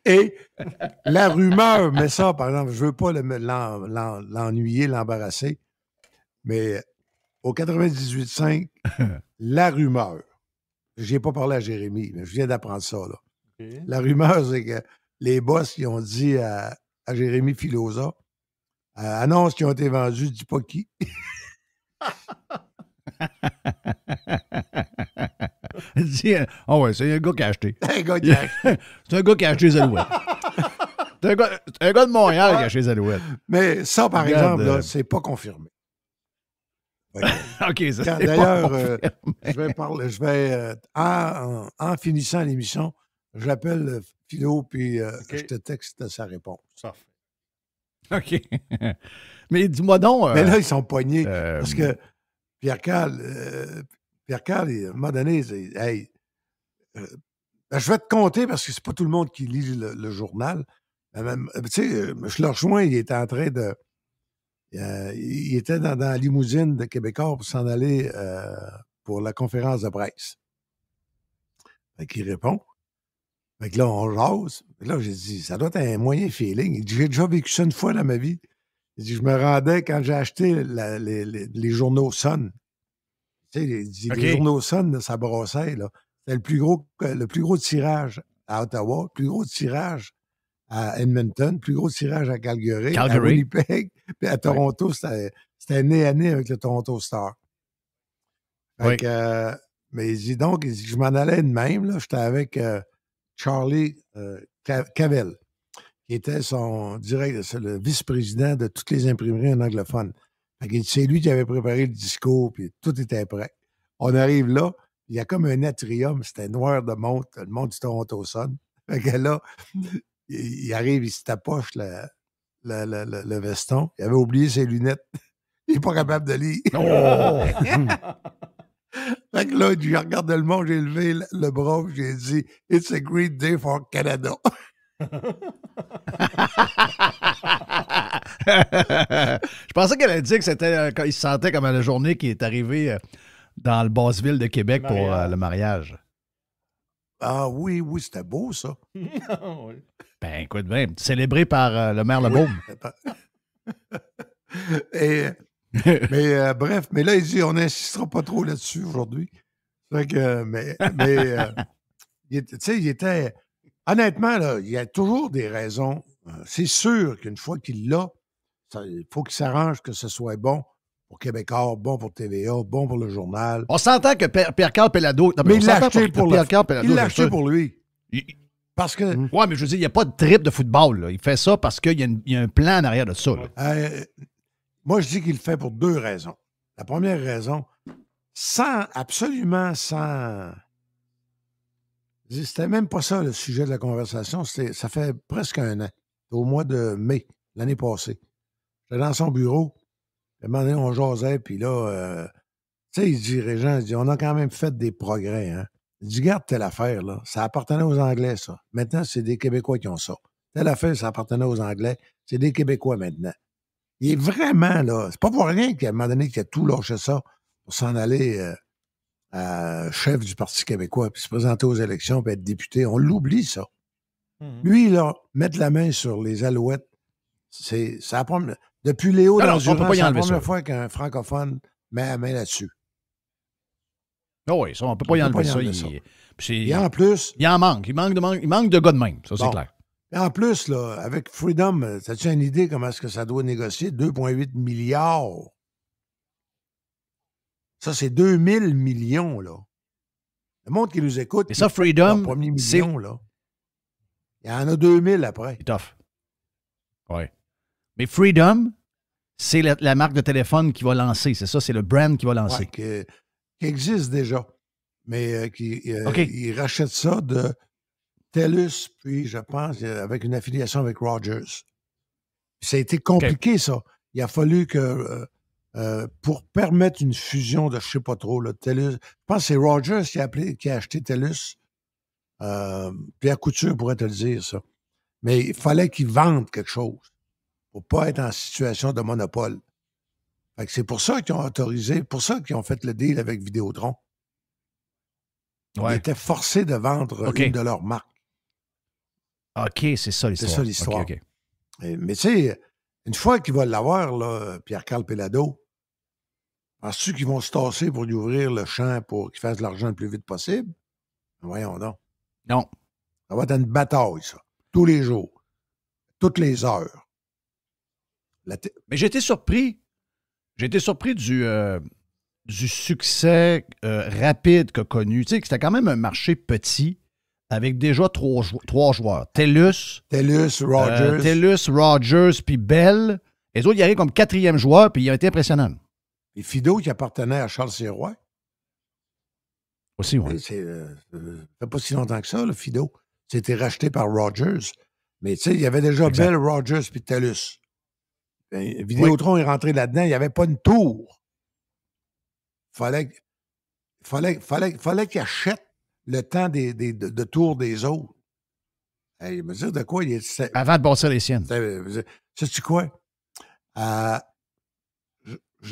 Et la rumeur, mais ça, par exemple, je ne veux pas l'ennuyer, l'embarrasser, mais au 98.5, la rumeur, je n'ai pas parlé à Jérémy, mais je viens d'apprendre ça, là. Okay. La rumeur, c'est que les boss, ils ont dit à Jérémy Filosa, annonce qu'ils ont été vendus, dis pas qui. Oh ouais, c'est un gars qui a acheté. Un gars qui a acheté. C'est un gars qui a acheté les Alouettes. C'est un gars de Montréal qui a acheté les Alouettes. Mais ça, par exemple, là, c'est pas confirmé. OK, ça c'est d'ailleurs, je vais en finissant l'émission, j'appelle Philo, puis je te texte sa réponse. OK. Mais dis-moi donc... Mais là, ils sont pognés, parce que Pierre Carl, à un moment donné, il dit, hey, je vais te compter, parce que c'est pas tout le monde qui lit le journal. Tu sais, je le rejoins, il était en train de... il était dans la limousine de Québécois pour s'en aller pour la conférence de presse. Fait qu'il répond. Fait que là, on jase. Fait que là, j'ai dit, ça doit être un moyen feeling. Il dit, j'ai déjà vécu ça une fois dans ma vie. Il dit, je me rendais quand j'ai acheté les journaux Sun. Tu sais, les journaux Sun, ça brassait, là. C'était le plus gros tirage à Ottawa, le plus gros tirage à Edmonton, le plus gros tirage à Calgary. À Winnipeg, puis à Toronto, c'était nez à nez avec le Toronto Star. Fait que, mais il dit donc, je m'en allais de même, là, j'étais avec Charlie Cavell, qui était le vice-président de toutes les imprimeries en anglophone. Fait que c'est lui qui avait préparé le discours, puis tout était prêt. On arrive là, il y a comme un atrium, c'était noir de montre, le monde du Toronto Sun. Fait que là, il arrive, il se tapoche le veston. Il avait oublié ses lunettes. Il n'est pas capable de lire. Oh! Fait que là, je regarde le monde, j'ai levé le bras, j'ai dit « It's a great day for Canada ». Je pensais qu'elle allait dire que c'était quand il se sentait comme à la journée qui est arrivé dans le basse-ville de Québec pour le mariage. Ah oui, c'était beau, ça. Ben, écoute bien, célébré par le maire Lebaume. Mais bref, mais là, il dit, on n'insistera pas trop là-dessus aujourd'hui. Fait que, tu sais, il était... Honnêtement, là, il y a toujours des raisons. C'est sûr qu'une fois qu'il l'a, il faut qu'il s'arrange que ce soit bon pour Québécois, bon pour TVA, bon pour le journal. On s'entend que Pierre-Carl Pelado... Mais il l'a acheté pour lui. Parce que... Oui, mais je veux dire, il n'y a pas de trip de football, là. Il fait ça parce qu'il y a un plan en arrière de ça. Moi, je dis qu'il le fait pour deux raisons. La première raison, absolument sans... C'était même pas ça le sujet de la conversation. Ça fait presque un an. Au mois de mai, l'année passée. J'étais dans son bureau. À un moment donné, on jasait, puis là, tu sais, il dit, Régent, il dit, on a quand même fait des progrès, hein. Il dit, regarde telle affaire, là. Ça appartenait aux Anglais, ça. Maintenant, c'est des Québécois qui ont ça. Telle affaire, ça appartenait aux Anglais. C'est des Québécois maintenant. Il est vraiment, là, c'est pas pour rien qu'à un moment donné, qu'il a tout lâché ça pour s'en aller chef du Parti québécois, puis se présenter aux élections, puis être député. On l'oublie, ça. Lui, là, mettre la main sur les Alouettes, c'est la première... Depuis Léo Dandurand, c'est la première fois qu'un francophone met la main là-dessus. Oh oui, ça, on ne peut pas y enlever ça. Et en plus... Il en manque. Il manque de gars de même, ça, c'est clair. Et en plus, là, avec Freedom, as-tu une idée comment est-ce que ça doit négocier? 2,8 milliards. Ça, c'est 2000 millions, là. Le monde qui nous écoute... Et ça, Freedom, premier million, là. Il y en a 2000 après. C'est tough. Oui. Mais Freedom, c'est la marque de téléphone qui va lancer. C'est ça, c'est le brand qui va lancer. Ouais, qui existe déjà. Mais ils rachètent ça de TELUS, puis je pense, avec une affiliation avec Rogers. Puis ça a été compliqué, ça. Il a fallu que, pour permettre une fusion de je ne sais pas trop, là, TELUS, je pense que c'est Rogers qui a acheté TELUS. Pierre Couture pourrait te le dire, ça. Mais il fallait qu'ils vendent quelque chose pour ne pas être en situation de monopole. Fait que c'est pour ça qu'ils ont autorisé, pour ça qu'ils ont fait le deal avec Vidéotron. Ouais. Ils étaient forcés de vendre une de leurs marques. OK, c'est ça l'histoire. C'est ça l'histoire. Okay. Mais tu sais, une fois qu'il va l'avoir, là, Pierre-Carl Péladeau, penses-tu qu'ils vont se tasser pour lui ouvrir le champ pour qu'il fasse de l'argent le plus vite possible? Voyons donc. Non. Ça va être une bataille, ça. Tous les jours. Toutes les heures. Mais j'ai été surpris. J'ai été surpris du succès rapide qu'a connu. Tu sais, que c'était quand même un marché petit avec déjà trois joueurs. TELUS, Rogers, puis Bell. Les autres, ils arrivent comme quatrième joueur, puis ils ont été impressionnants. Et Fido, qui appartenait à Charles Sirois. Aussi, oui. Ça fait pas si longtemps que ça, le Fido. C'était racheté par Rogers. Mais tu sais, il y avait déjà Bell, Rogers, puis TELUS. Vidéotron est rentré là-dedans, il n'y avait pas une tour. Fallait qu'il achète le temps de tour des autres. Hey, me dire de quoi il est. Avant de bâtir les siennes. Sais-tu quoi? Je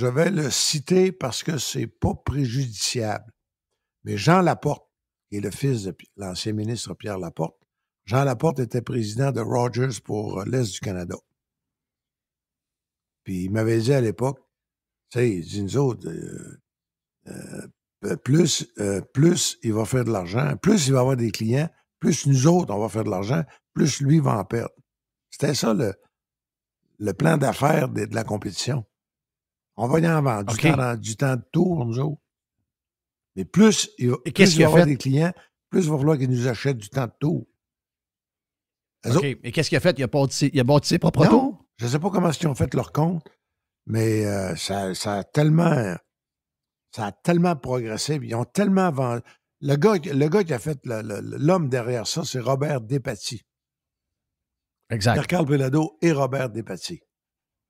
vais le citer parce que c'est pas préjudiciable. Mais Jean Laporte, qui est le fils de l'ancien ministre Pierre Laporte, Jean Laporte était président de Rogers pour l'Est du Canada. Puis il m'avait dit à l'époque, tu sais, il dit, nous autres, plus il va faire de l'argent, plus il va avoir des clients, plus nous autres, on va faire de l'argent, plus lui va en perdre. C'était ça le plan d'affaires de la compétition. On va y en vendre du temps de tour, nous autres. Mais plus il va y avoir des clients, plus il va falloir qu'ils nous achètent du temps de tour. Et qu'est-ce qu'il a fait? Il a bâti ses propres tours? Je ne sais pas comment ils ont fait leur compte, mais ça a tellement progressé. Ils ont tellement vendu. Le gars qui a fait l'homme derrière ça, c'est Robert Despatie. Exact. Pierre-Carl Péladeau et Robert Despatie.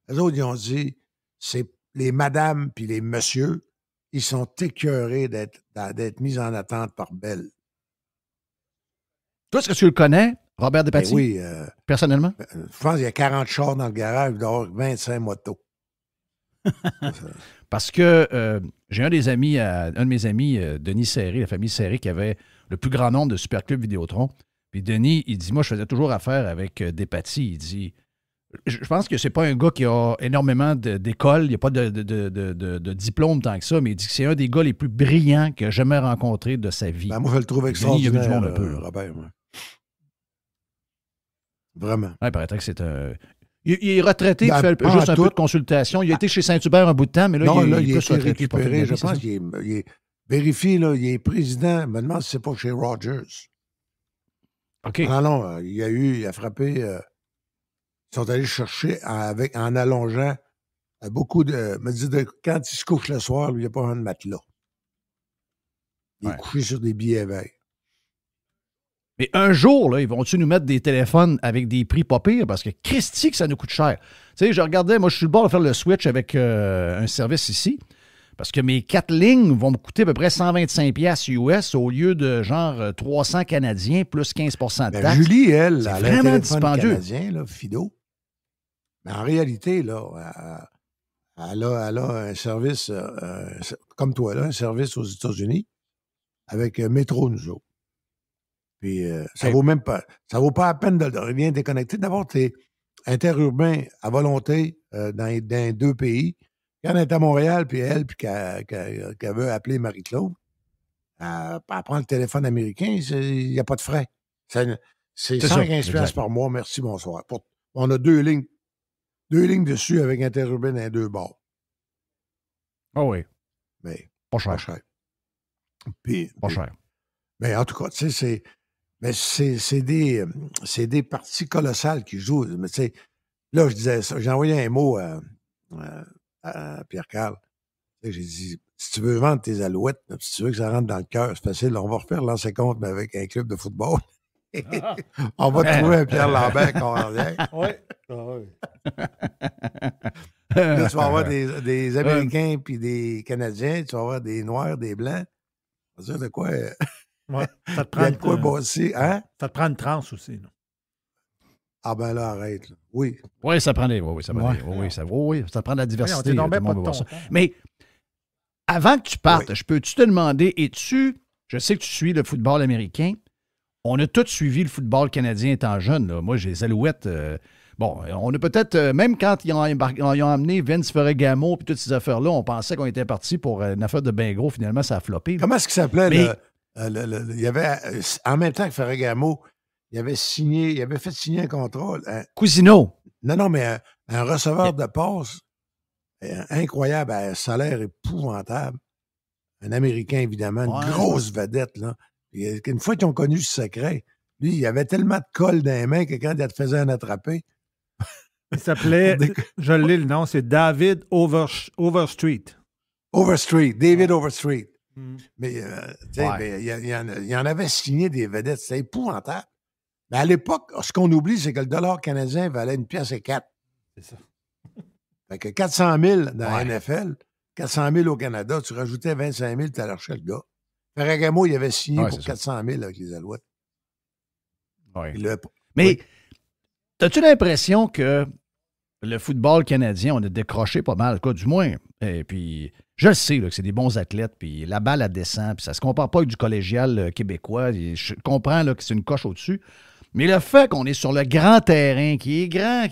Les autres, ils ont dit, c'est les madames puis les messieurs, ils sont écœurés d'être mis en attente par Bell. Toi, est-ce que tu le connais, Robert Despatie? Oui. Personnellement? Je pense qu'il y a 40 chars dans le garage, il doit y avoir 25 motos. Parce que j'ai un de mes amis, Denis Serré, la famille Serré, qui avait le plus grand nombre de Superclub Vidéotron. Puis Denis, il dit, moi, je faisais toujours affaire avec Despatie. Il dit, je pense que c'est pas un gars qui a énormément d'école, il n'y a pas de diplôme tant que ça, mais il dit que c'est un des gars les plus brillants qu'il a jamais rencontré de sa vie. Ben, moi, je le trouve extraordinaire, Robert. Ouais. Vraiment. Il paraîtrait que c'est un... Il est retraité, il fait juste un peu de consultation. Il a été chez Saint-Hubert un bout de temps, mais là, il est plus retraité. Récupéré, je pense qu'il est... Vérifie, là, il est président. Je me demande si c'est pas chez Rogers. OK. Non, il a frappé... ils sont allés chercher en allongeant beaucoup de... Me dit quand il se couche le soir, lui, il n'y a pas un de matelas. Il est couché sur des billets verts. Mais un jour, là, ils vont-tu nous mettre des téléphones avec des prix pas pires? Parce que Christy, que ça nous coûte cher. Tu sais, je regardais, moi, je suis le bord de faire le switch avec un service ici. Parce que mes 4 lignes vont me coûter à peu près 125$ US au lieu de genre 300 Canadiens plus 15% de taxes. Julie, elle, c'est a vraiment un dispendieux. Canadien, là, Fido. Mais en réalité, là, elle a un service comme toi, là, un service aux États-Unis avec Métro, nous autres. Puis ça vaut même pas. Ça vaut pas la peine de rien déconnecter. D'abord, tu es interurbain à volonté dans 2 pays. Quand elle est à Montréal, puis elle, puis qu'elle veut appeler Marie-Claude, elle prend le téléphone américain, il n'y a pas de frais. C'est 115$ par mois, merci, bonsoir. On a 2 lignes. 2 lignes dessus avec interurbain dans 2 bords. Ah oui. Mais Pas cher. Pas cher. Puis, pas cher. Mais en tout cas, tu sais, c'est des parties colossales qui jouent. Mais tu sais, là, je disais ça. J'ai envoyé un mot à Pierre-Carl. J'ai dit, si tu veux vendre tes alouettes, si tu veux que ça rentre dans le cœur, c'est facile. On va refaire l'ancien compte, mais avec un club de football. On va trouver un Pierre Lambert qu'on revient. Oui. Là, tu vas avoir des Américains puis des Canadiens, tu vas avoir des Noirs, des Blancs. Ça veut dire de quoi? Ouais, ça te prend de quoi bosser, hein? Ça te prend une transe aussi, là. Ah ben là, arrête. Là. Oui. Oui, ça prend des. Oui, ça prend ça prend de la diversité. Pas de ça. Mais avant que tu partes, je peux-tu te demander, je sais que tu suis le football américain. On a tous suivi le football canadien étant jeune. Là. Moi, j'ai les Alouettes. On a peut-être, même quand ils ont amené Vince Ferragamo et toutes ces affaires-là, on pensait qu'on était parti pour une affaire de bien gros. Finalement, ça a floppé. Comment est-ce qu'il s'appelait? Il y avait, en même temps que Ferragamo, il avait fait signer un contrat. Cousineau. Non, mais un receveur de passe incroyable, à un salaire épouvantable. Un Américain, évidemment, une grosse vedette, là. Et une fois qu'ils ont connu ce secret, lui, il avait tellement de colle dans les mains que quand il te faisait un attraper. Il s'appelait, je l'ai le nom, c'est David Overstreet. David Overstreet. Mais, il en avait signé des vedettes, c'était épouvantable. Mais à l'époque, ce qu'on oublie, c'est que le dollar canadien valait 1,4 $. C'est ça. Fait que 400 000 dans la NFL, 400 000 au Canada, tu rajoutais 25 000, tu allais chercher le gars. Ferragamo, il avait signé pour 400 000 avec les Alouettes. Ouais. Mais as-tu l'impression que le football canadien, on a décroché pas mal, quoi, du moins? Et puis, je le sais là, que c'est des bons athlètes, puis la balle, elle descend, puis ça se compare pas avec du collégial québécois. Je comprends là, que c'est une coche au-dessus. Mais le fait qu'on est sur le grand terrain, qui est grand,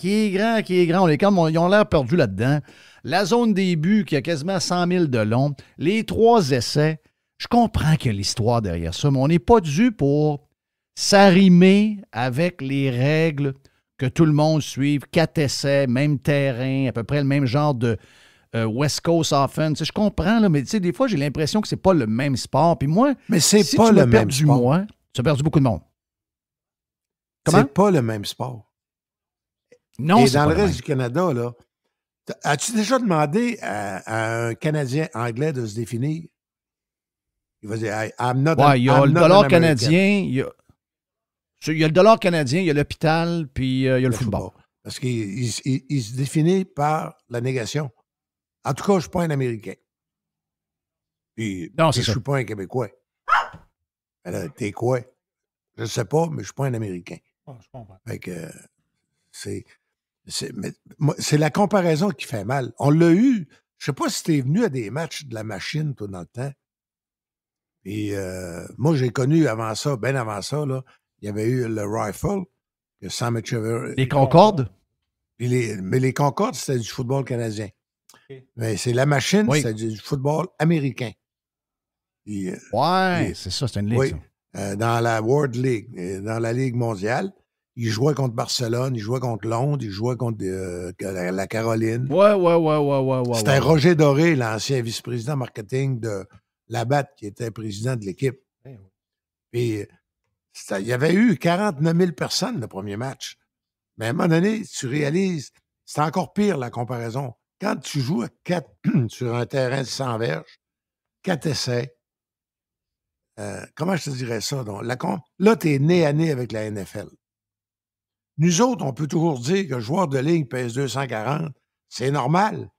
ils ont l'air perdus là-dedans. La zone des buts, qui a quasiment 100 000 de long. Les 3 essais. Je comprends qu'il y a l'histoire derrière ça, mais on n'est pas dû pour s'arrimer avec les règles que tout le monde suive. 4 essais, même terrain, à peu près le même genre de West Coast offense. Je comprends, là, mais des fois, j'ai l'impression que c'est pas le même sport. Puis moi, mais c'est si pas le même sport. Moi, tu as perdu beaucoup de monde. C'est pas le même sport. Non, et dans le reste du Canada, là, as-tu déjà demandé à un Canadien anglais de se définir? Il va dire, hey, I'm not il y a le dollar canadien, il y a le dollar canadien, il y a l'hôpital, puis il y a le football. Parce qu'il se définit par la négation. En tout cas, je ne suis pas un Américain. Puis, non, c'est je ne suis pas un Québécois. Alors, t'es quoi? Je ne sais pas, mais je ne suis pas un Américain. Je comprends. Fait que c'est la comparaison qui fait mal. On l'a eu. Je ne sais pas si tu es venu à des matchs de la machine, toi, dans le temps. Et moi, j'ai connu bien avant ça, là, il y avait eu le Rifle, que Sam Echeverry. Les Concordes? Mais les Concordes, c'était du football canadien. Okay. Mais c'est la machine, c'était du football américain. Et, c'est ça, c'est une ligue. Oui, dans la World League, dans la Ligue mondiale, ils jouaient contre Barcelone, ils jouaient contre Londres, ils jouaient contre la Caroline. Ouais. C'était Roger Doré, l'ancien vice-président marketing de Labatt, qui était président de l'équipe. Puis, il y avait eu 49 000 personnes le premier match. Mais à un moment donné, tu réalises, c'est encore pire la comparaison. Quand tu joues à 4 sur un terrain de 100 verges, 4 essais, comment je te dirais ça? Donc, là, tu es nez à nez avec la NFL. Nous autres, on peut toujours dire que le joueur de ligne pèse 240. C'est normal.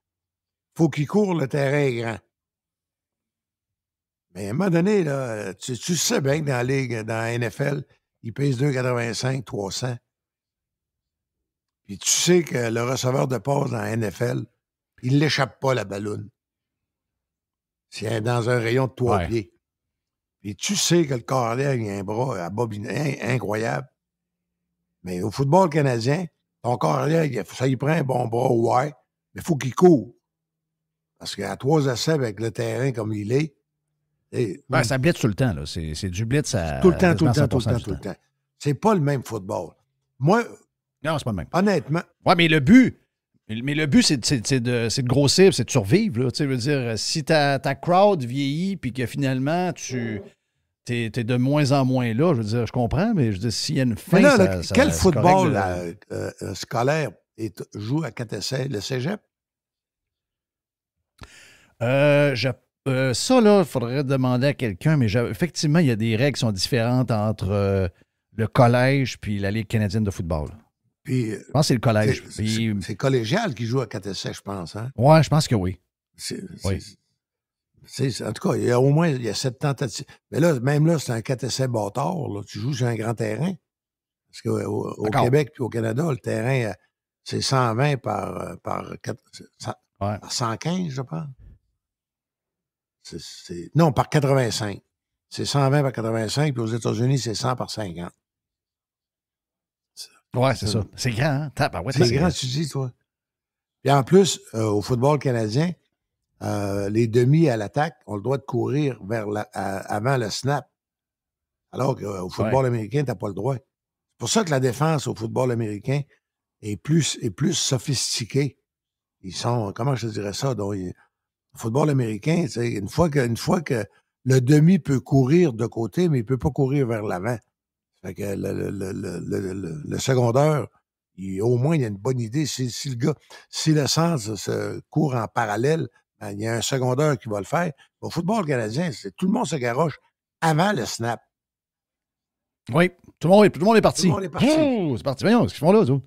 Il faut qu'il court, le terrain est grand. Mais à un moment donné, là, tu sais bien que dans la Ligue, dans la NFL, il pèse 2,85, 300. Puis tu sais que le receveur de passe dans la NFL, il ne l'échappe pas, la balloune. C'est dans un rayon de 3 pieds. Puis tu sais que le carrière, il a un bras à bobiner incroyable. Mais au football canadien, ton carrière, ça y prend un bon bras, mais il faut qu'il court. Parce qu'à 3 essais avec le terrain comme il est, ça blitz tout le temps, là. C'est du blitz à tout le temps. C'est pas le même football. Moi, non, c'est pas le même. Honnêtement. Ouais, mais le but, Mais le but, c'est de grossir, c'est de survivre. Là. Tu sais, je veux dire, si ta crowd vieillit puis que finalement, t'es de moins en moins là, je veux dire, je comprends, mais je veux dire, s'il y a une fin, quel football scolaire joue à 4 essais, le cégep? Ça, là, il faudrait demander à quelqu'un, mais effectivement, il y a des règles qui sont différentes entre le collège puis la Ligue canadienne de football. Puis, je pense que c'est le collège. C'est collégial qui joue à 4 essais, je pense. Hein? Oui, je pense que oui. En tout cas, il y a au moins 7 tentatives. Mais là, même là, c'est un 4 essais bâtard. Là. Tu joues sur un grand terrain. Parce qu'au Québec puis au Canada, le terrain, c'est 120 par 115, je pense. Non, par 85. C'est 120 par 85, puis aux États-Unis, c'est 100 par 50. Oui, c'est ça. C'est grand, hein? C'est grand, tu dis, toi. Puis en plus, au football canadien, les demi à l'attaque ont le droit de courir avant le snap. Alors qu'au football américain, tu n'as pas le droit. C'est pour ça que la défense au football américain est plus sophistiquée. Ils sont, comment je te dirais ça? Donc, le football américain, une fois que le demi peut courir de côté, mais il ne peut pas courir vers l'avant. Fait que le secondaire, au moins, il y a une bonne idée. Si le centre se court en parallèle, ben, il y a un secondaire qui va le faire. Au football canadien, tout le monde se garoche avant le snap. Oui, tout le monde est parti. Tout le monde est parti. Oh, c'est parti. Voyons, qu'est-ce qu'ils font là, tout?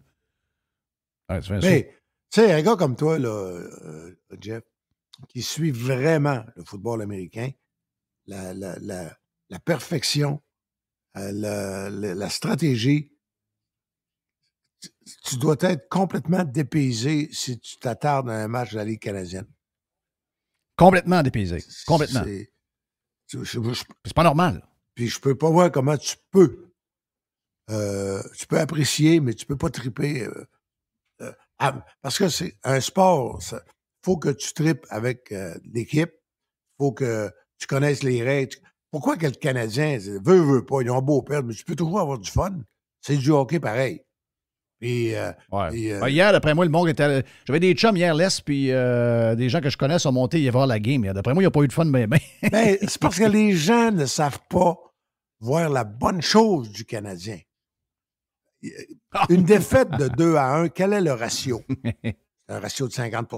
Mais, tu sais, un gars comme toi, là, Jeff, qui suit vraiment le football américain, la perfection, la stratégie, tu dois être complètement dépaysé si tu t'attardes à un match de la Ligue canadienne. Complètement dépaysé. Complètement. C'est pas normal. Puis je peux pas voir comment tu peux. Tu peux apprécier, mais tu peux pas triper. Parce que c'est un sport. Il faut que tu tripes avec l'équipe. Il faut que tu connaisses les règles. Pourquoi que le Canadien veut pas, ils ont beau perdre, mais tu peux toujours avoir du fun. C'est du hockey pareil. Puis, hier, d'après moi, le monde était. J'avais des chums hier, puis des gens que je connais sont montés y voir la game. D'après moi, il n'y a pas eu de fun, mais c'est parce que les gens ne savent pas voir la bonne chose du Canadien. Une défaite de 2-1, quel est le ratio? Un ratio de 50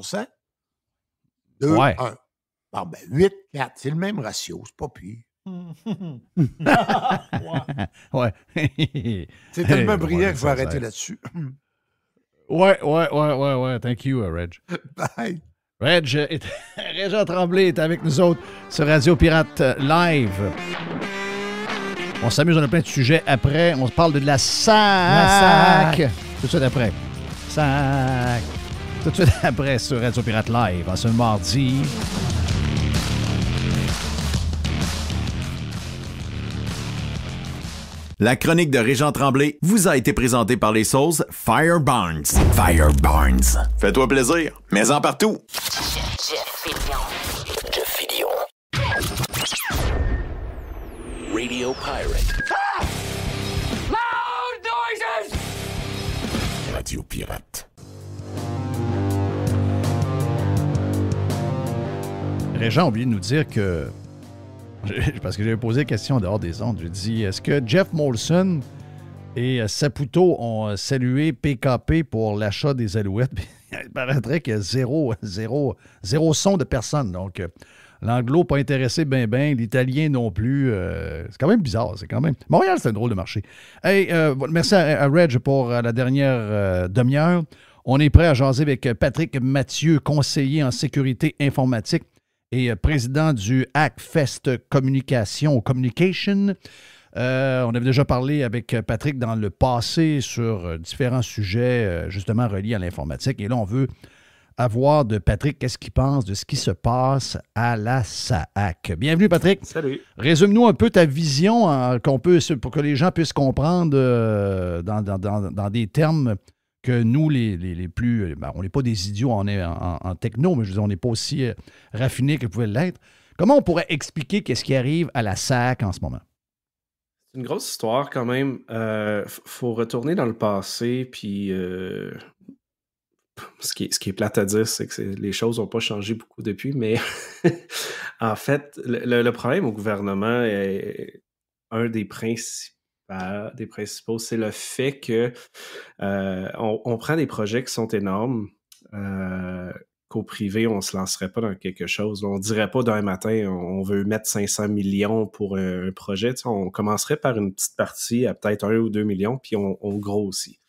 2-1. Bon, 8-4, c'est le même ratio, c'est pas pire. Ouais. C'est tellement brillant qu'il faut arrêter là-dessus. Ouais. Thank you, Reg. Bye. Reg Tremblay est avec nous autres sur Radio Pirate Live. On s'amuse, on a plein de sujets après. On se parle de la SAC. Tout de suite après. SAC. Tout de suite après sur Radio Pirate Live, en ce mardi. La chronique de Régent Tremblay vous a été présentée par les sauces Fire Barnes. Fire Barnes. Fais-toi plaisir, mets-en partout. Jeff Fillion. Radio Pirate. Ah! Loud noises! Radio Pirate. Régent a oublié de nous dire que... Parce que j'avais posé la question dehors des ondes. J'ai dit, est-ce que Jeff Molson et Saputo ont salué PKP pour l'achat des Alouettes? Il paraîtrait qu'il y a zéro son de personne. Donc, l'anglo pas intéressé ben, l'italien non plus. C'est quand même bizarre. Montréal, c'est un drôle de marché. Hey, merci à Reg pour la dernière demi-heure. On est prêt à jaser avec Patrick Mathieu, conseiller en sécurité informatique et président du Hackfest Communication. On avait déjà parlé avec Patrick dans le passé sur différents sujets justement reliés à l'informatique. Et là, on veut avoir de Patrick qu'est-ce qu'il pense de ce qui se passe à la SAAC. Bienvenue, Patrick. Salut. Résume-nous un peu ta vision pour que les gens puissent comprendre dans des termes que nous, les plus... on n'est pas des idiots en techno, mais je veux dire, on n'est pas aussi raffinés que pouvait l'être. Comment on pourrait expliquer qu'est-ce qui arrive à la SAAC en ce moment? C'est une grosse histoire quand même. Faut retourner dans le passé, puis ce qui est plate à dire, c'est que les choses n'ont pas changé beaucoup depuis, mais en fait, le problème au gouvernement est un des principaux, c'est le fait que on prend des projets qui sont énormes, qu'au privé, on ne se lancerait pas dans quelque chose. On ne dirait pas d'un matin, on veut mettre 500 millions pour un projet. On commencerait par une petite partie à peut-être 1 ou 2 millions, puis on grossit.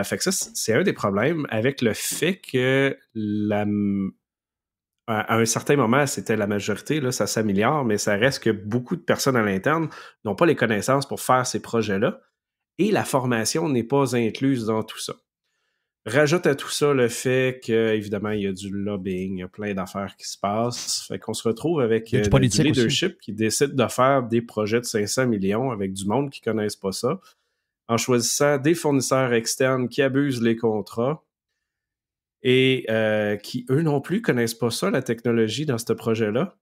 Fait que ça, c'est un des problèmes avec le fait que à un certain moment, c'était la majorité, là, ça s'améliore, mais ça reste que beaucoup de personnes à l'interne n'ont pas les connaissances pour faire ces projets-là et la formation n'est pas incluse dans tout ça. Rajoute à tout ça le fait qu'évidemment, il y a du lobbying, il y a plein d'affaires qui se passent. Fait qu'on se retrouve avec du leadership qui décide de faire des projets de 500 millions avec du monde qui ne connaissent pas ça, en choisissant des fournisseurs externes qui abusent les contrats et qui, eux non plus, connaissent pas ça, la technologie dans ce projet-là.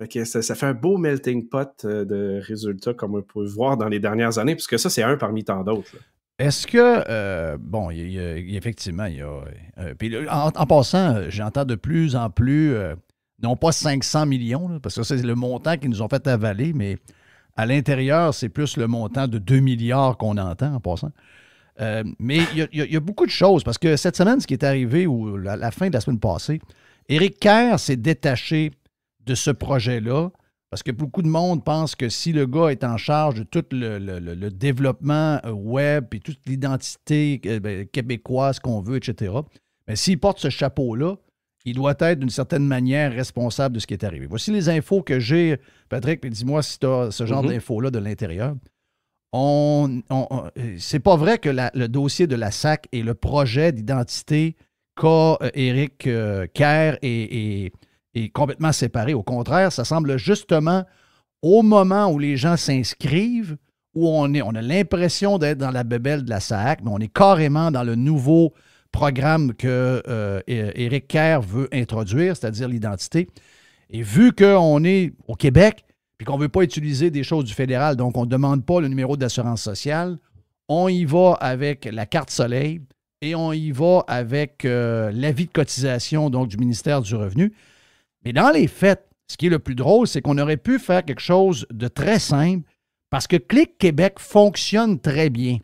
Fait que ça fait un beau melting pot de résultats comme on peut voir dans les dernières années, puisque ça, c'est un parmi tant d'autres. Là. Est-ce que, bon, effectivement, il y a... puis en passant, j'entends de plus en plus, non pas 500 millions, là, parce que c'est le montant qu'ils nous ont fait avaler, mais à l'intérieur, c'est plus le montant de 2 milliards qu'on entend en passant. Mais il y a beaucoup de choses, parce que cette semaine, ce qui est arrivé, ou la fin de la semaine passée, Éric Kerr s'est détaché de ce projet-là, parce que beaucoup de monde pense que si le gars est en charge de tout le développement web et toute l'identité québécoise qu'on veut, etc., mais s'il porte ce chapeau-là, il doit être d'une certaine manière responsable de ce qui est arrivé. Voici les infos que j'ai. Patrick, puis dis-moi si tu as ce genre d'infos-là de l'intérieur. C'est pas vrai que le dossier de la SAC et le projet d'identité qu'a Éric Kerr est complètement séparé. Au contraire, ça semble justement au moment où les gens s'inscrivent, où on a l'impression d'être dans la bébelle de la SAC, mais on est carrément dans le nouveau programme que Éric Kerr veut introduire, c'est-à-dire l'identité. Et vu qu'on est au Québec, puis qu'on ne veut pas utiliser des choses du fédéral, donc on ne demande pas le numéro d'assurance sociale, on y va avec la carte soleil et on y va avec l'avis de cotisation donc, du ministère du Revenu. Mais dans les faits, ce qui est le plus drôle, c'est qu'on aurait pu faire quelque chose de très simple parce que Clic Québec fonctionne très bien.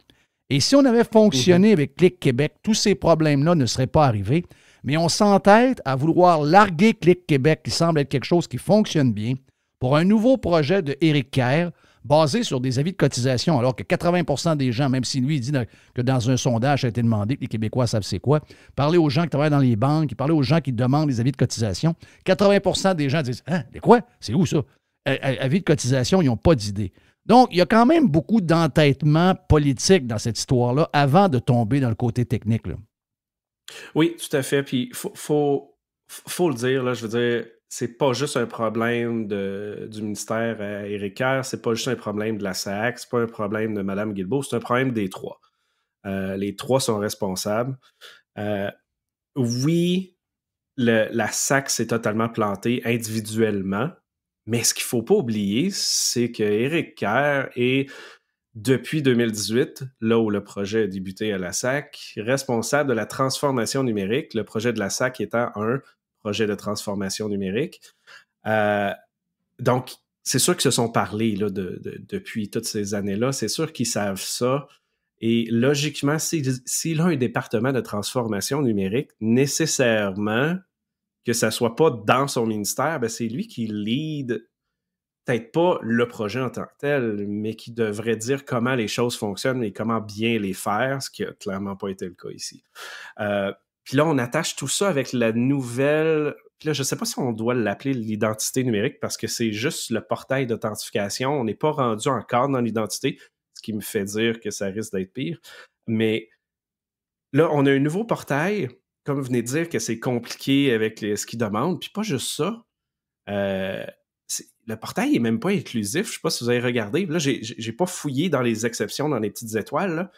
Et si on avait fonctionné avec Clic Québec, tous ces problèmes-là ne seraient pas arrivés. Mais on s'entête à vouloir larguer Clic Québec, qui semble être quelque chose qui fonctionne bien, pour un nouveau projet de Éric Kerr basé sur des avis de cotisation, alors que 80% des gens, même si lui il dit que dans un sondage, ça a été demandé que les Québécois savent c'est quoi, parler aux gens qui travaillent dans les banques, parler aux gens qui demandent des avis de cotisation, 80% des gens disent « Hein, quoi? C'est où ça? Avis de cotisation, ils n'ont pas d'idée. » Donc, il y a quand même beaucoup d'entêtement politique dans cette histoire-là avant de tomber dans le côté technique. Là. Oui, tout à fait. Puis, faut le dire, là, je veux dire, c'est pas juste un problème du ministère à Éric Kerr, c'est pas juste un problème de la SAC, c'est pas un problème de Mme Guilbeault, c'est un problème des trois. Les trois sont responsables. Oui, la SAC s'est totalement plantée individuellement, mais ce qu'il faut pas oublier, c'est que Éric Kerr est, depuis 2018, là où le projet a débuté à la SAC, responsable de la transformation numérique, le projet de la SAC étant un projet de transformation numérique. Donc, c'est sûr qu'ils se sont parlé là, depuis toutes ces années-là. C'est sûr qu'ils savent ça. Et logiquement, s'il a un département de transformation numérique, nécessairement, que ça ne soit pas dans son ministère, ben c'est lui qui lead, peut-être pas le projet en tant que tel, mais qui devrait dire comment les choses fonctionnent et comment bien les faire, ce qui n'a clairement pas été le cas ici. Puis là, on attache tout ça avec la nouvelle... Puis là, je ne sais pas si on doit l'appeler l'identité numérique parce que c'est juste le portail d'authentification. On n'est pas rendu encore dans l'identité, ce qui me fait dire que ça risque d'être pire. Mais là, on a un nouveau portail. Comme vous venez de dire que c'est compliqué avec ce qu'ils demandent. Puis pas juste ça. Le portail n'est même pas inclusif. Je ne sais pas si vous avez regardé. Là, j'ai pas fouillé dans les exceptions, dans les petites étoiles, là.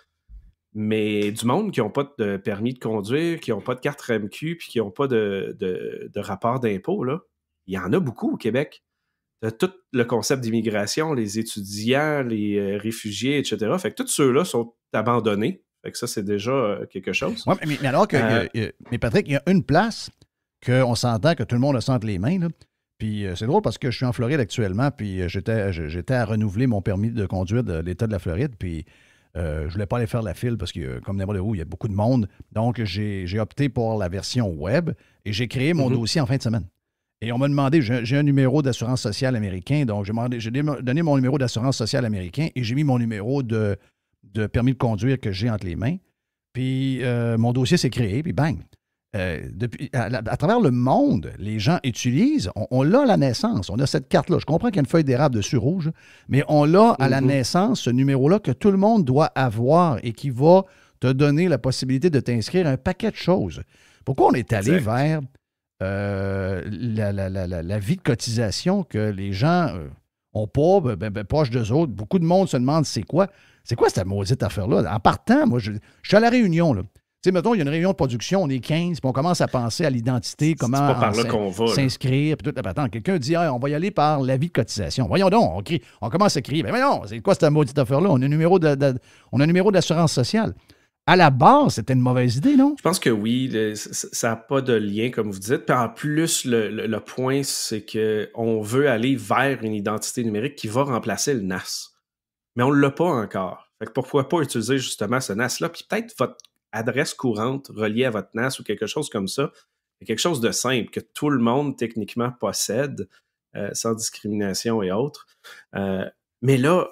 Mais du monde qui n'ont pas de permis de conduire, qui n'ont pas de carte REMQ, puis qui n'ont pas de rapport d'impôt, là, il y en a beaucoup au Québec. Tout le concept d'immigration, les étudiants, les réfugiés, etc. Fait que tous ceux-là sont abandonnés. Fait que ça, c'est déjà quelque chose. Oui, mais alors que, mais Patrick, il y a une place qu'on s'entend que tout le monde se sente les mains, là. Puis c'est drôle parce que je suis en Floride actuellement, puis j'étais à renouveler mon permis de conduire de l'État de la Floride, puis je voulais pas aller faire la file parce que, comme n'importe où, il y a beaucoup de monde. Donc, j'ai opté pour la version web et j'ai créé mon dossier en fin de semaine. Et on m'a demandé, j'ai un numéro d'assurance sociale américain, donc j'ai donné mon numéro d'assurance sociale américain et j'ai mis mon numéro de permis de conduire que j'ai entre les mains. Puis mon dossier s'est créé, puis bang! À travers le monde, les gens utilisent, on l'a à la naissance, on a cette carte-là. Je comprends qu'il y a une feuille d'érable dessus rouge, mais on l'a à la naissance, ce numéro-là que tout le monde doit avoir et qui va te donner la possibilité de t'inscrire à un paquet de choses. Pourquoi on est allé vers la vie de cotisation que les gens n'ont pas, proche d'eux autres? Beaucoup de monde se demande c'est quoi cette maudite affaire-là? En partant, moi, je suis à la Réunion, là. Tu sais, mettons, il y a une réunion de production, on est 15, puis on commence à penser à l'identité, comment c'est pas par là qu'on va, s'inscrire, puis tout. Attends, quelqu'un dit, on va y aller par l'avis de cotisation. Voyons donc, on commence à crier. Mais voyons, c'est quoi cette maudite affaire-là? On a un numéro d'assurance sociale. À la base, c'était une mauvaise idée, non? Je pense que oui, ça n'a pas de lien, comme vous dites. Puis en plus, le point, c'est qu'on veut aller vers une identité numérique qui va remplacer le NAS. Mais on ne l'a pas encore. Fait que pourquoi pas utiliser justement ce NAS-là? Puis peut-être votre adresse courante reliée à votre NAS ou quelque chose comme ça, quelque chose de simple que tout le monde techniquement possède, sans discrimination et autres. Mais là,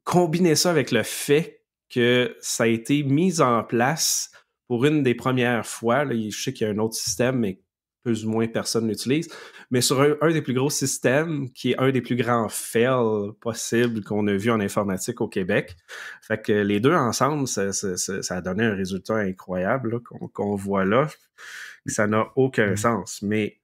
combinez ça avec le fait que ça a été mis en place pour une des premières fois. Là, je sais qu'il y a un autre système, mais plus ou moins personne l'utilise, mais sur un des plus gros systèmes, qui est un des plus grands fails possibles qu'on a vu en informatique au Québec. Fait que les deux ensemble, ça a donné un résultat incroyable là, qu'on voit là. Ça n'a aucun sens. Mais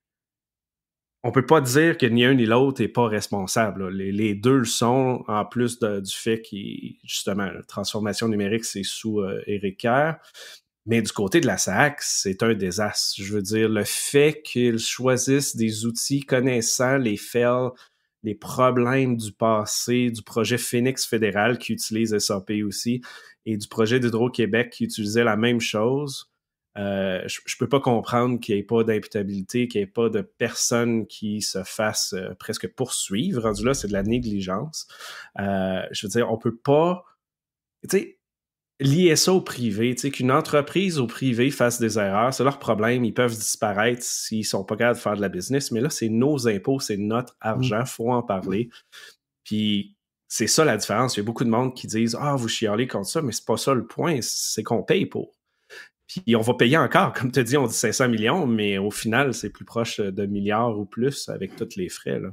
on peut pas dire que ni un ni l'autre n'est pas responsable. Les deux le sont, en plus du fait que, justement, la transformation numérique, c'est sous Éric Kerr. Mais du côté de la SAC, c'est un désastre. Je veux dire, le fait qu'ils choisissent des outils connaissant les fails, les problèmes du passé, du projet Phoenix fédéral qui utilise SAP aussi, et du projet d'Hydro-Québec qui utilisait la même chose, je peux pas comprendre qu'il n'y ait pas d'imputabilité, qu'il n'y ait pas de personne qui se fasse presque poursuivre. Rendu là, c'est de la négligence. Je veux dire, on peut pas... Tu sais, lier ça au privé, tu sais, qu'une entreprise au privé fasse des erreurs, c'est leur problème, ils peuvent disparaître s'ils sont pas capables de faire de la business, mais là, c'est nos impôts, c'est notre argent, faut en parler. Puis, c'est ça la différence. Il y a beaucoup de monde qui disent « Ah, vous chialez contre ça », mais c'est pas ça le point, c'est qu'on paye pour. Puis, on va payer encore, comme tu as dit, on dit 500 millions, mais au final, c'est plus proche de milliards ou plus avec tous les frais, là.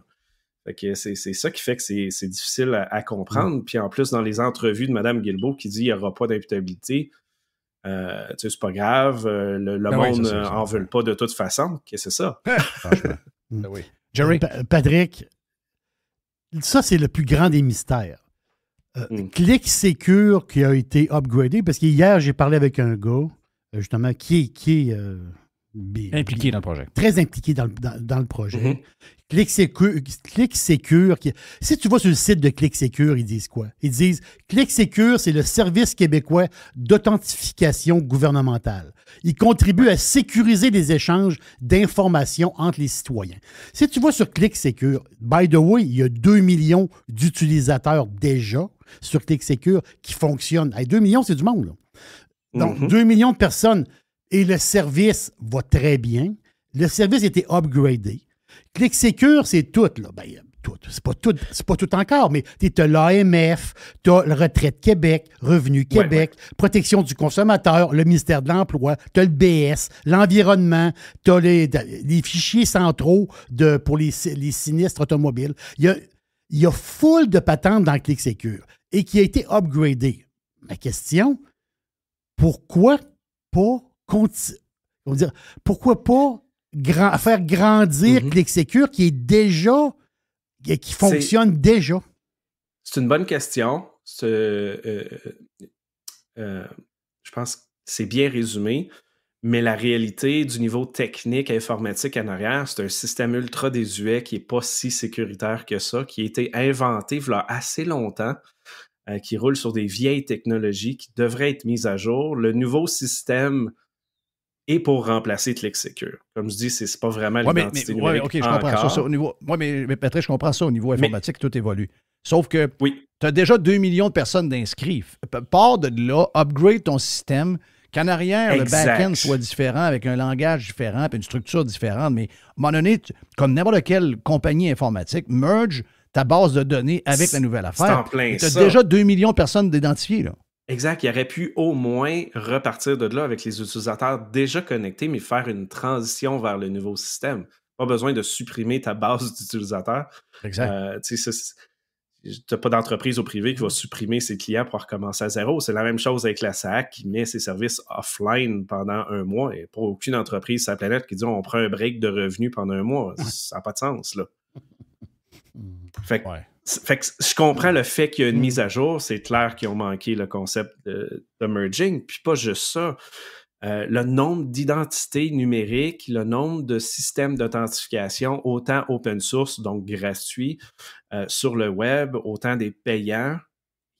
Fait que c'est ça qui fait que c'est difficile à comprendre. Puis en plus, dans les entrevues de Mme Guilbeault qui dit qu'il n'y aura pas d'imputabilité, c'est pas grave, le monde n'en veut pas de toute façon. Qu'est-ce que c'est ça? Franchement. Oui. Jerry? Patrick, ça, c'est le plus grand des mystères. ClickSecure qui a été upgradé, parce qu'hier, j'ai parlé avec un gars, justement, qui est impliqué dans le projet. Très impliqué dans le projet. ClickSecure. Si tu vas sur le site de ClickSecure, ils disent quoi? Ils disent ClickSecure, c'est le service québécois d'authentification gouvernementale. Il contribue à sécuriser les échanges d'informations entre les citoyens. Si tu vas sur ClickSecure, by the way, il y a 2 millions d'utilisateurs déjà sur ClickSecure qui fonctionnent. 2 millions, c'est du monde, là. Donc, 2 millions de personnes. Et le service va très bien. Le service a été upgradé. ClickSecure, c'est tout, là. Tout. C'est pas tout encore, mais tu as l'AMF, tu as le Retraite Québec, Revenu Québec, Protection du consommateur, le ministère de l'Emploi, tu as le BS, l'environnement, tu as les fichiers centraux pour les sinistres automobiles. Il y a full de patentes dans ClickSecure et qui a été upgradé. Ma question, pourquoi pas faire grandir ClickSecure qui fonctionne déjà? C'est une bonne question. Je pense que c'est bien résumé, mais la réalité du niveau technique informatique en arrière, c'est un système ultra désuet qui n'est pas si sécuritaire que ça, qui a été inventé il y a assez longtemps. qui roulent sur des vieilles technologies qui devraient être mises à jour. Le nouveau système est pour remplacer ClickSecure. Comme je dis, c'est pas vraiment l'identité numérique OK, je comprends ça au niveau... Moi, mais Patrick, je comprends ça au niveau informatique, tout évolue. Sauf que tu as déjà 2 millions de personnes d'inscrits. Pars de là, upgrade ton système, qu'en arrière, le back-end soit différent, avec un langage différent, puis une structure différente. Mais à un moment donné, comme n'importe quelle compagnie informatique, merge ta base de données avec la nouvelle affaire. Tu as déjà 2 millions de personnes d'identifiées, là. Exact. Il aurait pu au moins repartir de là avec les utilisateurs déjà connectés, mais faire une transition vers le nouveau système. Pas besoin de supprimer ta base d'utilisateurs. Exact. Tu n'as pas d'entreprise au privé qui va supprimer ses clients pour recommencer à zéro. C'est la même chose avec la SAC qui met ses services offline pendant 1 mois. Et pas aucune entreprise sur la planète qui dit on prend un break de revenus pendant 1 mois. Ça n'a pas de sens, là. Fait que je comprends le fait qu'il y a une mise à jour. C'est clair qu'ils ont manqué le concept de merging. Puis pas juste ça. Le nombre d'identités numériques, le nombre de systèmes d'authentification, autant open source, donc gratuits, sur le web, autant des payants,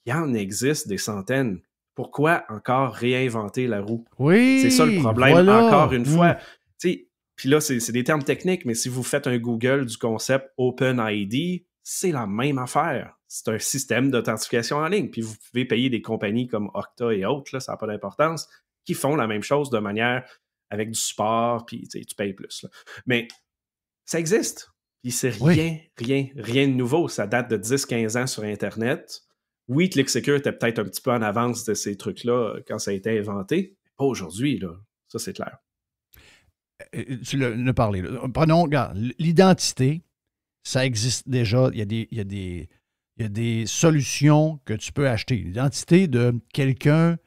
il y en existe des centaines. Pourquoi encore réinventer la roue? Oui, c'est ça le problème, voilà. encore une fois. Puis là, c'est des termes techniques, mais si vous faites un Google du concept OpenID, c'est la même affaire. C'est un système d'authentification en ligne. Puis vous pouvez payer des compagnies comme Okta et autres, là, ça n'a pas d'importance, qui font la même chose de manière avec du support, puis tu payes plus. Là. Mais ça existe. Puis c'est rien de nouveau. Ça date de 10-15 ans sur Internet. Oui, ClickSecure était peut-être un petit peu en avance de ces trucs-là quand ça a été inventé. Mais pas aujourd'hui, là. Ça, c'est clair. Tu l'as parlé. Là. Prenons, regarde, l'identité, ça existe déjà. Il y a des solutions que tu peux acheter. L'identité de quelqu'un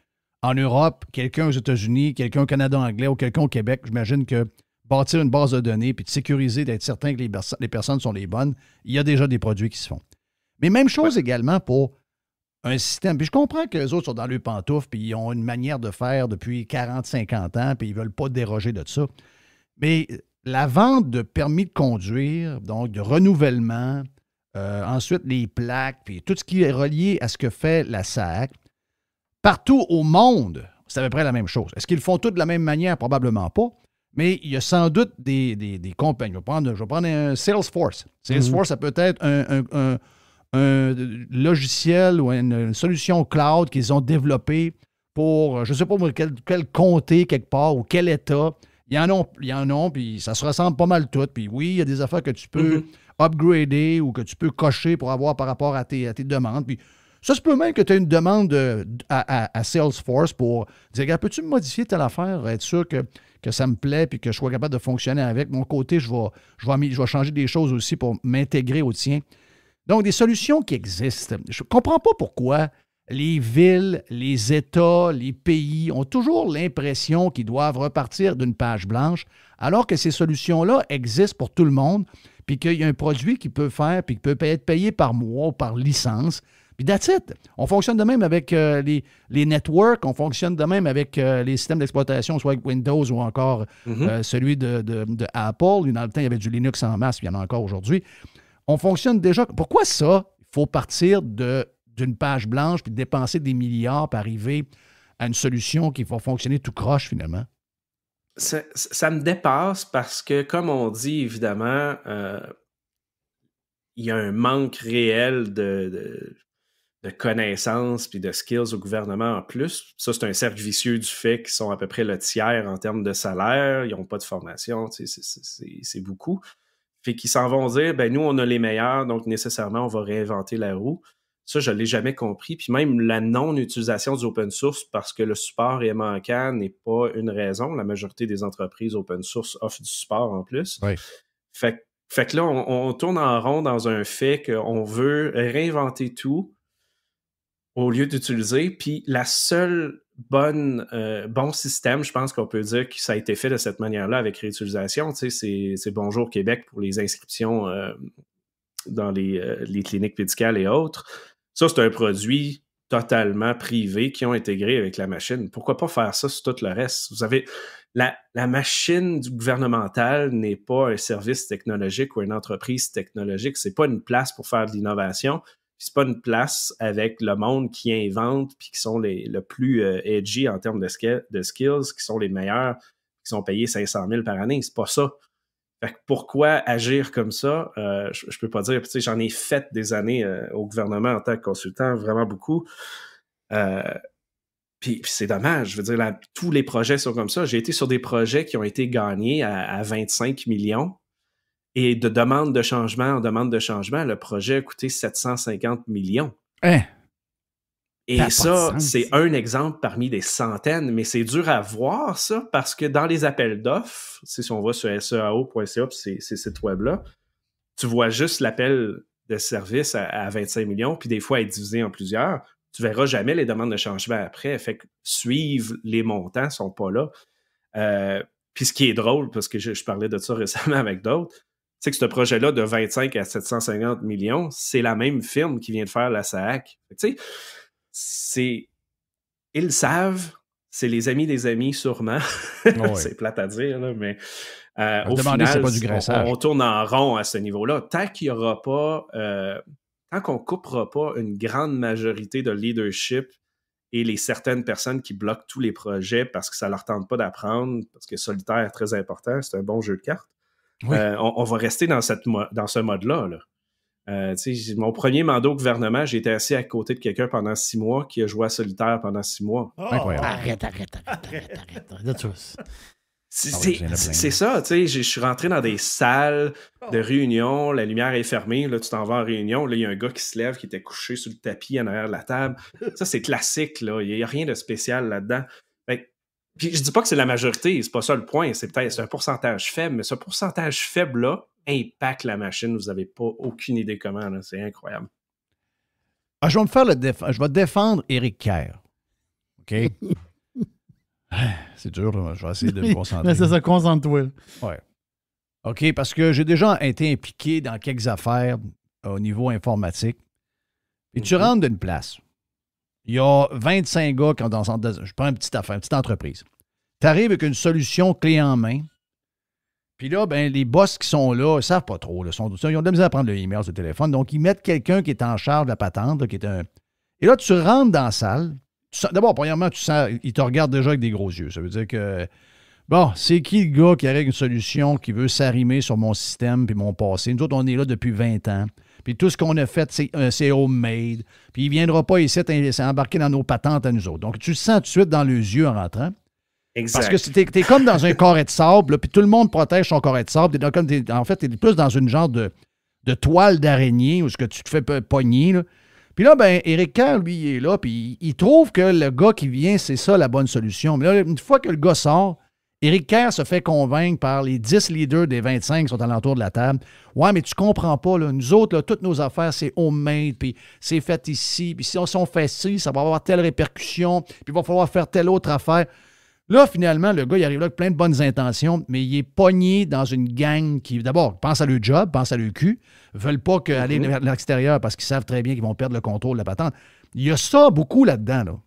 en Europe, quelqu'un aux États-Unis, quelqu'un au Canada anglais ou quelqu'un au Québec, j'imagine que bâtir une base de données puis de sécuriser, d'être certain que les personnes sont les bonnes, il y a déjà des produits qui se font. Mais même chose également pour un système. Puis je comprends que les autres sont dans le pantoufle puis ils ont une manière de faire depuis 40-50 ans puis ils ne veulent pas déroger de ça. Mais la vente de permis de conduire, donc de renouvellement, ensuite les plaques, puis tout ce qui est relié à ce que fait la SAC, partout au monde, c'est à peu près la même chose. Est-ce qu'ils le font tous de la même manière? Probablement pas. Mais il y a sans doute des compagnies. Je vais prendre un Salesforce. Salesforce, ça peut être un logiciel ou une solution cloud qu'ils ont développé pour, je ne sais pas quel comté quelque part ou quel État. Il y en a, puis ça se ressemble pas mal tout. Puis oui, il y a des affaires que tu peux upgrader ou que tu peux cocher pour avoir par rapport à tes demandes. Puis ça se peut même que tu aies une demande à Salesforce pour dire, regarde, peux-tu me modifier telle affaire, être sûr que ça me plaît puis que je sois capable de fonctionner avec. De mon côté, je vais changer des choses aussi pour m'intégrer au tien. Donc, des solutions qui existent. Je ne comprends pas pourquoi les villes, les États, les pays ont toujours l'impression qu'ils doivent repartir d'une page blanche, alors que ces solutions-là existent pour tout le monde, puis qu'il y a un produit qui peut faire, puis qui peut être payé par mois ou par licence. Puis that's it. On fonctionne de même avec les networks, on fonctionne de même avec les systèmes d'exploitation, soit avec Windows ou encore celui de Apple. Dans le temps, il y avait du Linux en masse, puis il y en a encore aujourd'hui. On fonctionne déjà. Pourquoi ça? Il faut partir d'une page blanche puis dépenser des milliards pour arriver à une solution qui va fonctionner tout croche, finalement? Ça me dépasse parce que, comme on dit, évidemment, il y a un manque réel de connaissances puis de skills au gouvernement en plus. Ça, c'est un cercle vicieux du fait qu'ils sont à peu près le tiers en termes de salaire. Ils n'ont pas de formation. C'est beaucoup. Fait qu'ils s'en vont dire, ben nous, on a les meilleurs, donc nécessairement, on va réinventer la roue. Ça, je ne l'ai jamais compris. Puis même la non-utilisation du open source parce que le support est manquant n'est pas une raison. La majorité des entreprises open source offrent du support en plus. Oui. Fait que là, on tourne en rond dans un fait qu'on veut réinventer tout au lieu d'utiliser. Puis la seule bon système, je pense qu'on peut dire que ça a été fait de cette manière-là avec réutilisation. Tu sais, c'est Bonjour Québec pour les inscriptions dans les cliniques médicales et autres. Ça, c'est un produit totalement privé qui ont intégré avec la machine. Pourquoi pas faire ça sur tout le reste? Vous avez la machine du gouvernemental n'est pas un service technologique ou une entreprise technologique. C'est pas une place pour faire de l'innovation. c'est pas une place avec le monde qui invente puis qui sont le plus edgy en termes de skills, qui sont les meilleurs, qui sont payés 500 000 par année. C'est pas ça. Fait que pourquoi agir comme ça? Je peux pas dire. Tu sais, j'en ai fait des années au gouvernement en tant que consultant, vraiment beaucoup. Puis c'est dommage. Je veux dire, tous les projets sont comme ça. J'ai été sur des projets qui ont été gagnés à 25 millions. Et de demande de changement en demande de changement, le projet a coûté 750 millions. Hein? Et ça, c'est un exemple parmi des centaines, mais c'est dur à voir, ça, parce que dans les appels d'offres, si on va sur SEAO.ca, ces sites web-là, tu vois juste l'appel de service à 25 millions, puis des fois, elle est divisée en plusieurs. Tu verras jamais les demandes de changement après. Fait que suivre les montants sont pas là. Puis ce qui est drôle, parce que je parlais de ça récemment avec d'autres, c'est que ce projet-là de 25 à 750 millions, c'est la même firme qui vient de faire la SAAC. Tu sais, ils le savent, c'est les amis des amis sûrement. Oh, c'est plate à dire, là, mais au final, pas du on tourne en rond à ce niveau-là. Tant qu'il n'y aura pas, tant qu'on ne coupera pas une grande majorité de leadership et les certaines personnes qui bloquent tous les projets parce que ça ne leur tente pas d'apprendre, parce que solitaire est très important, c'est un bon jeu de cartes, oui. On va rester dans ce mode-là. Là. Mon premier mandat au gouvernement, j'ai été assis à côté de quelqu'un pendant 6 mois qui a joué à solitaire pendant 6 mois. Oh, arrête. C'est ça, tu sais, je suis rentré dans des salles de réunion, la lumière est fermée, là, tu t'en vas en réunion, là, il y a un gars qui se lève, qui était couché sur le tapis en arrière de la table. Ça, c'est classique, là, il n'y a rien de spécial là-dedans. Puis je dis pas que c'est la majorité, c'est pas ça le point, c'est un pourcentage faible, mais ce pourcentage faible-là impacte la machine, vous n'avez pas aucune idée comment, là, c'est incroyable. Ah, je vais défendre Éric Kerr. OK? C'est dur, là. Je vais essayer de me concentrer. C'est ça, concentre-toi. Oui. OK, parce que j'ai déjà été impliqué dans quelques affaires au niveau informatique. Et tu rentres d'une place. Il y a 25 gars qui ont dans je prends une petite affaire, une petite entreprise. Tu arrives avec une solution clé en main. Puis là, ben, les boss qui sont là, ils ne savent pas trop. Là, ils ont de la misère à prendre le email sur le téléphone. Donc, ils mettent quelqu'un qui est en charge de la patente. Là, Et là, tu rentres dans la salle. D'abord, premièrement, tu sens, ils te regardent déjà avec des gros yeux. Ça veut dire que, bon, c'est qui le gars qui arrive avec une solution qui veut s'arrimer sur mon système puis mon passé? Nous autres, on est là depuis 20 ans. Puis tout ce qu'on a fait, c'est homemade. Puis il ne viendra pas ici s'embarquer dans nos patentes à nous autres. Donc, tu le sens tout de suite dans les yeux en rentrant. Exact. Parce que t'es comme dans un carré de sable, puis tout le monde protège son carré de sable. En fait, t'es plus dans une genre de toile d'araignée où ce que tu te fais pogner, là. Puis là, ben, Éric Kerr, lui, il est là, puis il trouve que le gars qui vient, c'est ça la bonne solution. Mais là, une fois que le gars sort, Éric Kerr se fait convaincre par les 10 leaders des 25 qui sont alentour de la table. Ouais, mais tu comprends pas, là. Nous autres, là, toutes nos affaires, c'est homemade, puis c'est fait ici, puis si on fait ci, ça va avoir telle répercussion, puis il va falloir faire telle autre affaire. Là, finalement, le gars, il arrive là avec plein de bonnes intentions, mais il est pogné dans une gang qui, d'abord, pense à leur job, pense à leur cul, veulent pas aller vers l'extérieur parce qu'ils savent très bien qu'ils vont perdre le contrôle de la patente. Il y a ça beaucoup là-dedans, là.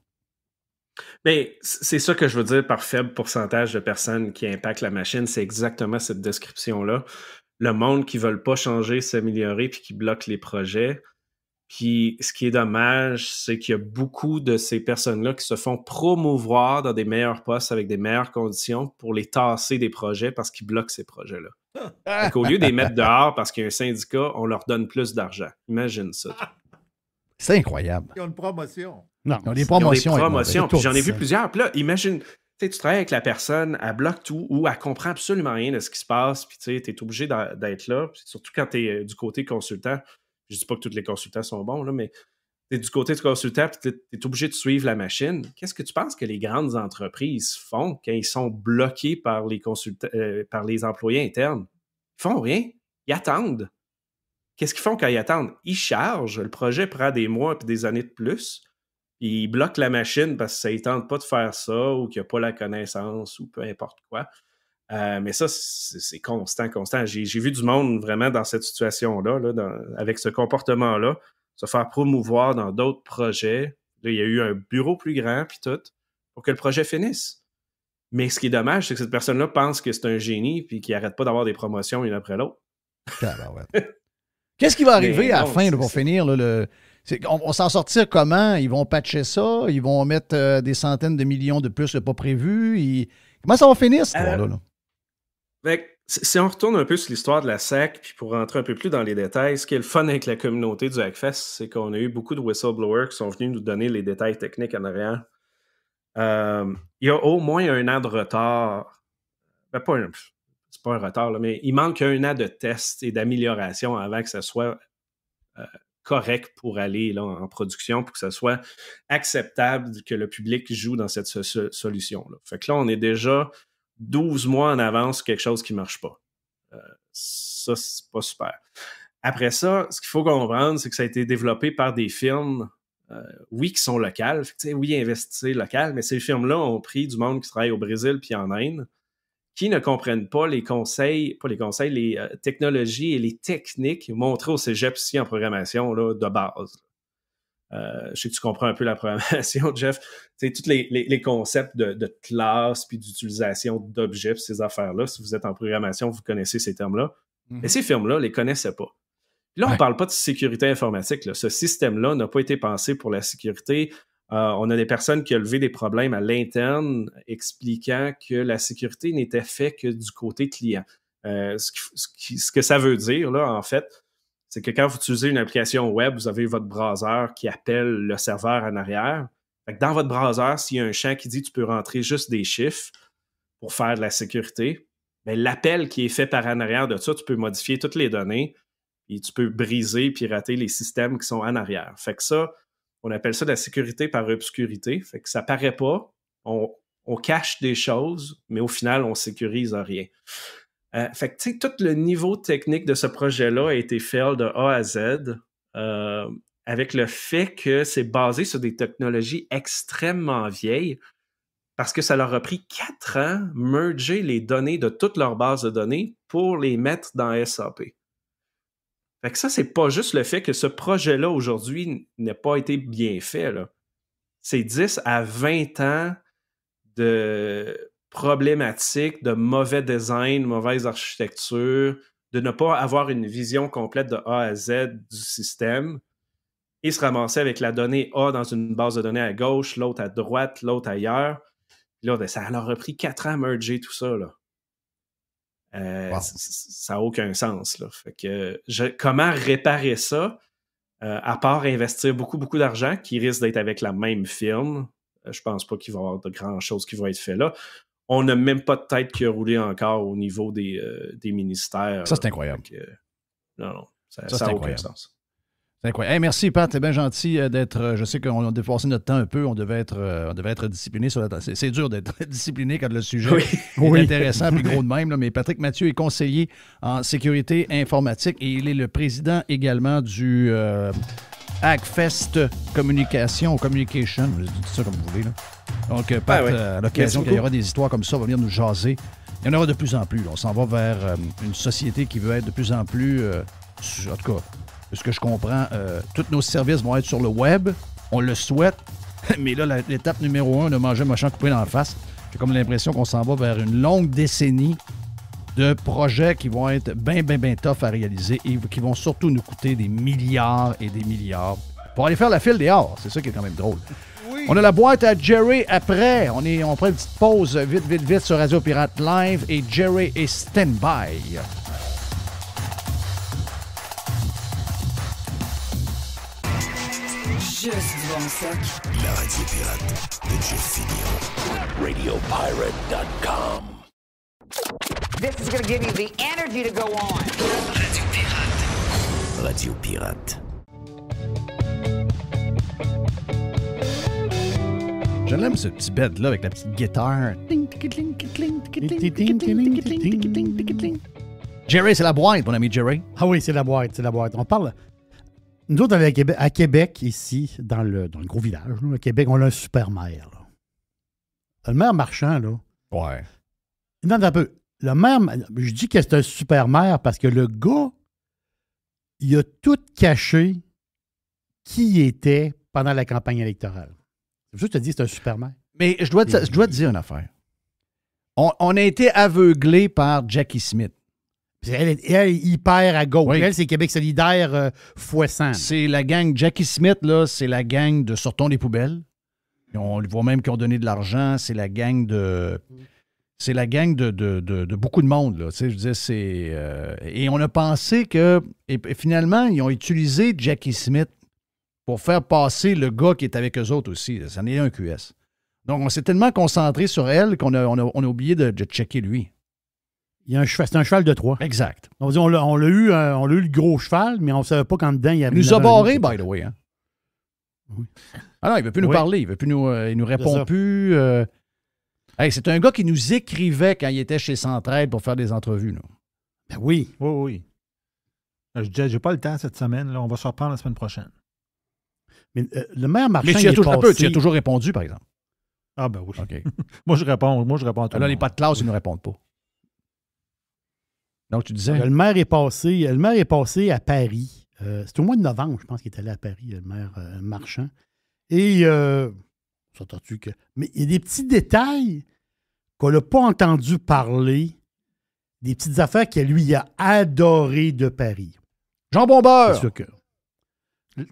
Mais c'est ça que je veux dire par faible pourcentage de personnes qui impactent la machine. C'est exactement cette description-là. Le monde qui ne veut pas changer, s'améliorer, puis qui bloque les projets. Puis ce qui est dommage, c'est qu'il y a beaucoup de ces personnes-là qui se font promouvoir dans des meilleurs postes avec des meilleures conditions pour les tasser des projets parce qu'ils bloquent ces projets-là. Fait qu'au lieu de les mettre dehors parce qu'il y a un syndicat, on leur donne plus d'argent. Imagine ça. C'est incroyable. Ils ont une promotion. Non, ils ont des promotions. Puis j'en ai vu plusieurs. Puis là, imagine, tu travailles avec la personne, elle bloque tout ou elle comprend absolument rien de ce qui se passe. Puis tu es obligé d'être là. Puis surtout quand tu es du côté consultant. Je ne dis pas que tous les consultants sont bons, là, mais tu es du côté du consultant et tu es obligé de suivre la machine. Qu'est-ce que tu penses que les grandes entreprises font quand ils sont bloqués par les par les employés internes? Ils font rien. Ils attendent. Qu'est-ce qu'ils font quand ils attendent? Ils chargent. Le projet prend des mois et des années de plus. Ils bloquent la machine parce que ça ne tente pas de faire ça ou qu'il n'y a pas la connaissance ou peu importe quoi. Mais ça, c'est constant. J'ai vu du monde vraiment dans cette situation-là, avec ce comportement-là, se faire promouvoir dans d'autres projets. Là, il y a eu un bureau plus grand, puis tout, pour que le projet finisse. Mais ce qui est dommage, c'est que cette personne-là pense que c'est un génie, puis qu'il n'arrête pas d'avoir des promotions une après l'autre. Qu'est-ce qui va arriver à la fin, pour finir, là, On s'en sortir comment? Ils vont patcher ça? Ils vont mettre des centaines de millions de plus pas prévus? Comment ça va finir, cette histoire-là? Si on retourne un peu sur l'histoire de la SAC, puis pour rentrer un peu plus dans les détails, ce qui est le fun avec la communauté du Hackfest, c'est qu'on a eu beaucoup de whistleblowers qui sont venus nous donner les détails techniques en arrière. Il y a au moins 1 an de retard. C'est pas un retard, là, mais il manque 1 an de tests et d'amélioration avant que ça soit correct pour aller là, en production, pour que ça soit acceptable que le public joue dans cette solution-là. Fait que là, on est déjà 12 mois en avance quelque chose qui ne marche pas. Ça, c'est pas super. Après ça, ce qu'il faut comprendre, c'est que ça a été développé par des firmes, oui, qui sont locales. Fait que, oui, investir local, mais ces firmes-là ont pris du monde qui travaille au Brésil puis en Inde, qui ne comprennent pas les technologies et les techniques montrées au cégep ici en programmation là, de base. Je sais que tu comprends un peu la programmation, Jeff. Tous les concepts de classe puis d'utilisation d'objets puis ces affaires-là, si vous êtes en programmation, vous connaissez ces termes-là. Mais ces firmes-là ne les connaissaient pas. Puis là, on ne parle pas de sécurité informatique. Là. Ce système-là n'a pas été pensé pour la sécurité. On a des personnes qui ont levé des problèmes à l'interne expliquant que la sécurité n'était faite que du côté client. Ce que ça veut dire, là, en fait, c'est que quand vous utilisez une application web, vous avez votre browser qui appelle le serveur en arrière. Fait que dans votre browser, s'il y a un champ qui dit que tu peux rentrer juste des chiffres pour faire de la sécurité, bien, l'appel qui est fait par en arrière de ça, tu peux modifier toutes les données et tu peux briser, pirater les systèmes qui sont en arrière. Fait que ça, on appelle ça de la sécurité par obscurité. Fait que ça paraît pas, on cache des choses, mais au final, on sécurise rien. Fait que, tu sais, tout le niveau technique de ce projet-là a été fait de A à Z avec le fait que c'est basé sur des technologies extrêmement vieilles parce que ça leur a pris 4 ans merger les données de toute leur base de données pour les mettre dans SAP. Fait que ça, c'est pas juste le fait que ce projet-là, aujourd'hui, n'a pas été bien fait, là. C'est 10 à 20 ans de problématiques, de mauvais design, mauvaise architecture, de ne pas avoir une vision complète de A à Z du système et se ramasser avec la donnée A dans une base de données à gauche, l'autre à droite, l'autre ailleurs. Puis là, ça leur a pris 4 ans à merger tout ça, là. Wow. Ça n'a aucun sens, là. Fait que comment réparer ça, à part investir beaucoup, beaucoup d'argent, qui risque d'être avec la même firme, je pense pas qu'il va y avoir de grandes choses qui vont être faites là. On n'a même pas de tête qui a roulé encore au niveau des ministères. Ça, c'est incroyable. Non, ça n'a aucun sens. C'est incroyable. Hey, merci, Pat. C'est bien gentil d'être... Je sais qu'on a dépassé notre temps un peu. On devait être discipliné sur la... C'est dur d'être discipliné quand le sujet est intéressant et gros de même. Là, mais Patrick Mathieu est conseiller en sécurité informatique et il est le président également du Hackfest Communication, vous dites ça comme vous voulez. Là. Donc, Pat, à l'occasion qu'il y aura des histoires comme ça, on va venir nous jaser. Il y en aura de plus en plus. Là. On s'en va vers une société qui veut être de plus en plus... en tout cas... De ce que je comprends, tous nos services vont être sur le web. On le souhaite. Mais là, l'étape numéro 1 de manger un machin coupé dans la face, j'ai comme l'impression qu'on s'en va vers une longue décennie de projets qui vont être bien tough à réaliser et qui vont surtout nous coûter des milliards et des milliards pour aller faire la file dehors. C'est ça qui est quand même drôle. Oui. On a la boîte à Jerry après. On prend une petite pause vite sur Radio Pirate Live et Jerry est stand-by. Juste du bon stock. La radio pirate de Jeff Fillion. RadioPirate.com. This is going to give you the energy to go on. Radio Pirate. Radio Pirate. Je l'aime ce petit bed-là avec la petite guitare. Jerry, c'est la boîte, mon ami Jerry. Ah oui, c'est la boîte. On parle... Nous autres, à Québec, ici, dans le gros village, là, à Québec, on a un super-maire. Là. Le maire marchand, là. Ouais. Non, un peu. Le maire, je dis que c'est un super-maire parce que le gars, il a tout caché qui il était pendant la campagne électorale. C'est pour ça que je te dis que c'est un super-maire. Mais je dois te dire une affaire. On a été aveuglés par Jackie Smith. Elle est hyper à gauche. Oui. Elle, c'est Québec solidaire x100. C'est la gang Jackie Smith, là, c'est la gang de Sortons les poubelles. On le voit même qu'ils ont donné de l'argent. C'est la gang de... C'est la gang de beaucoup de monde, là. Tu sais, je veux dire, c'est... et on a pensé que... Et finalement, ils ont utilisé Jackie Smith pour faire passer le gars qui est avec eux autres aussi. Là. Ça en est un QS. Donc, on s'est tellement concentré sur elle qu'on a oublié de checker lui. C'est un cheval de 3. Exact. On l'a eu le gros cheval, mais on ne savait pas qu'en dedans, il y avait... Il nous a barré, by the way. Hein? Oui. Ah non, il ne veut plus nous parler. Il nous répond plus. Hey, c'est un gars qui nous écrivait quand il était chez Centraide pour faire des entrevues. Là. Ben oui. Oui. Je disais, j'ai pas le temps cette semaine. Là. On va se reprendre la semaine prochaine. Mais le maire Marchand, mais tu as toujours répondu, par exemple. Ah ben oui. OK. Moi, je réponds à tout là, les pas de classe, ils ne nous répondent pas. Donc, tu disais... Le maire est passé à Paris. C'était au mois de novembre, je pense qu'il est allé à Paris, le maire Marchand. Et, s'entends-tu que... Mais il y a des petits détails qu'on n'a pas entendu parler, des petites affaires que lui, il a adoré de Paris. Jambon beurre! C'est sûr que...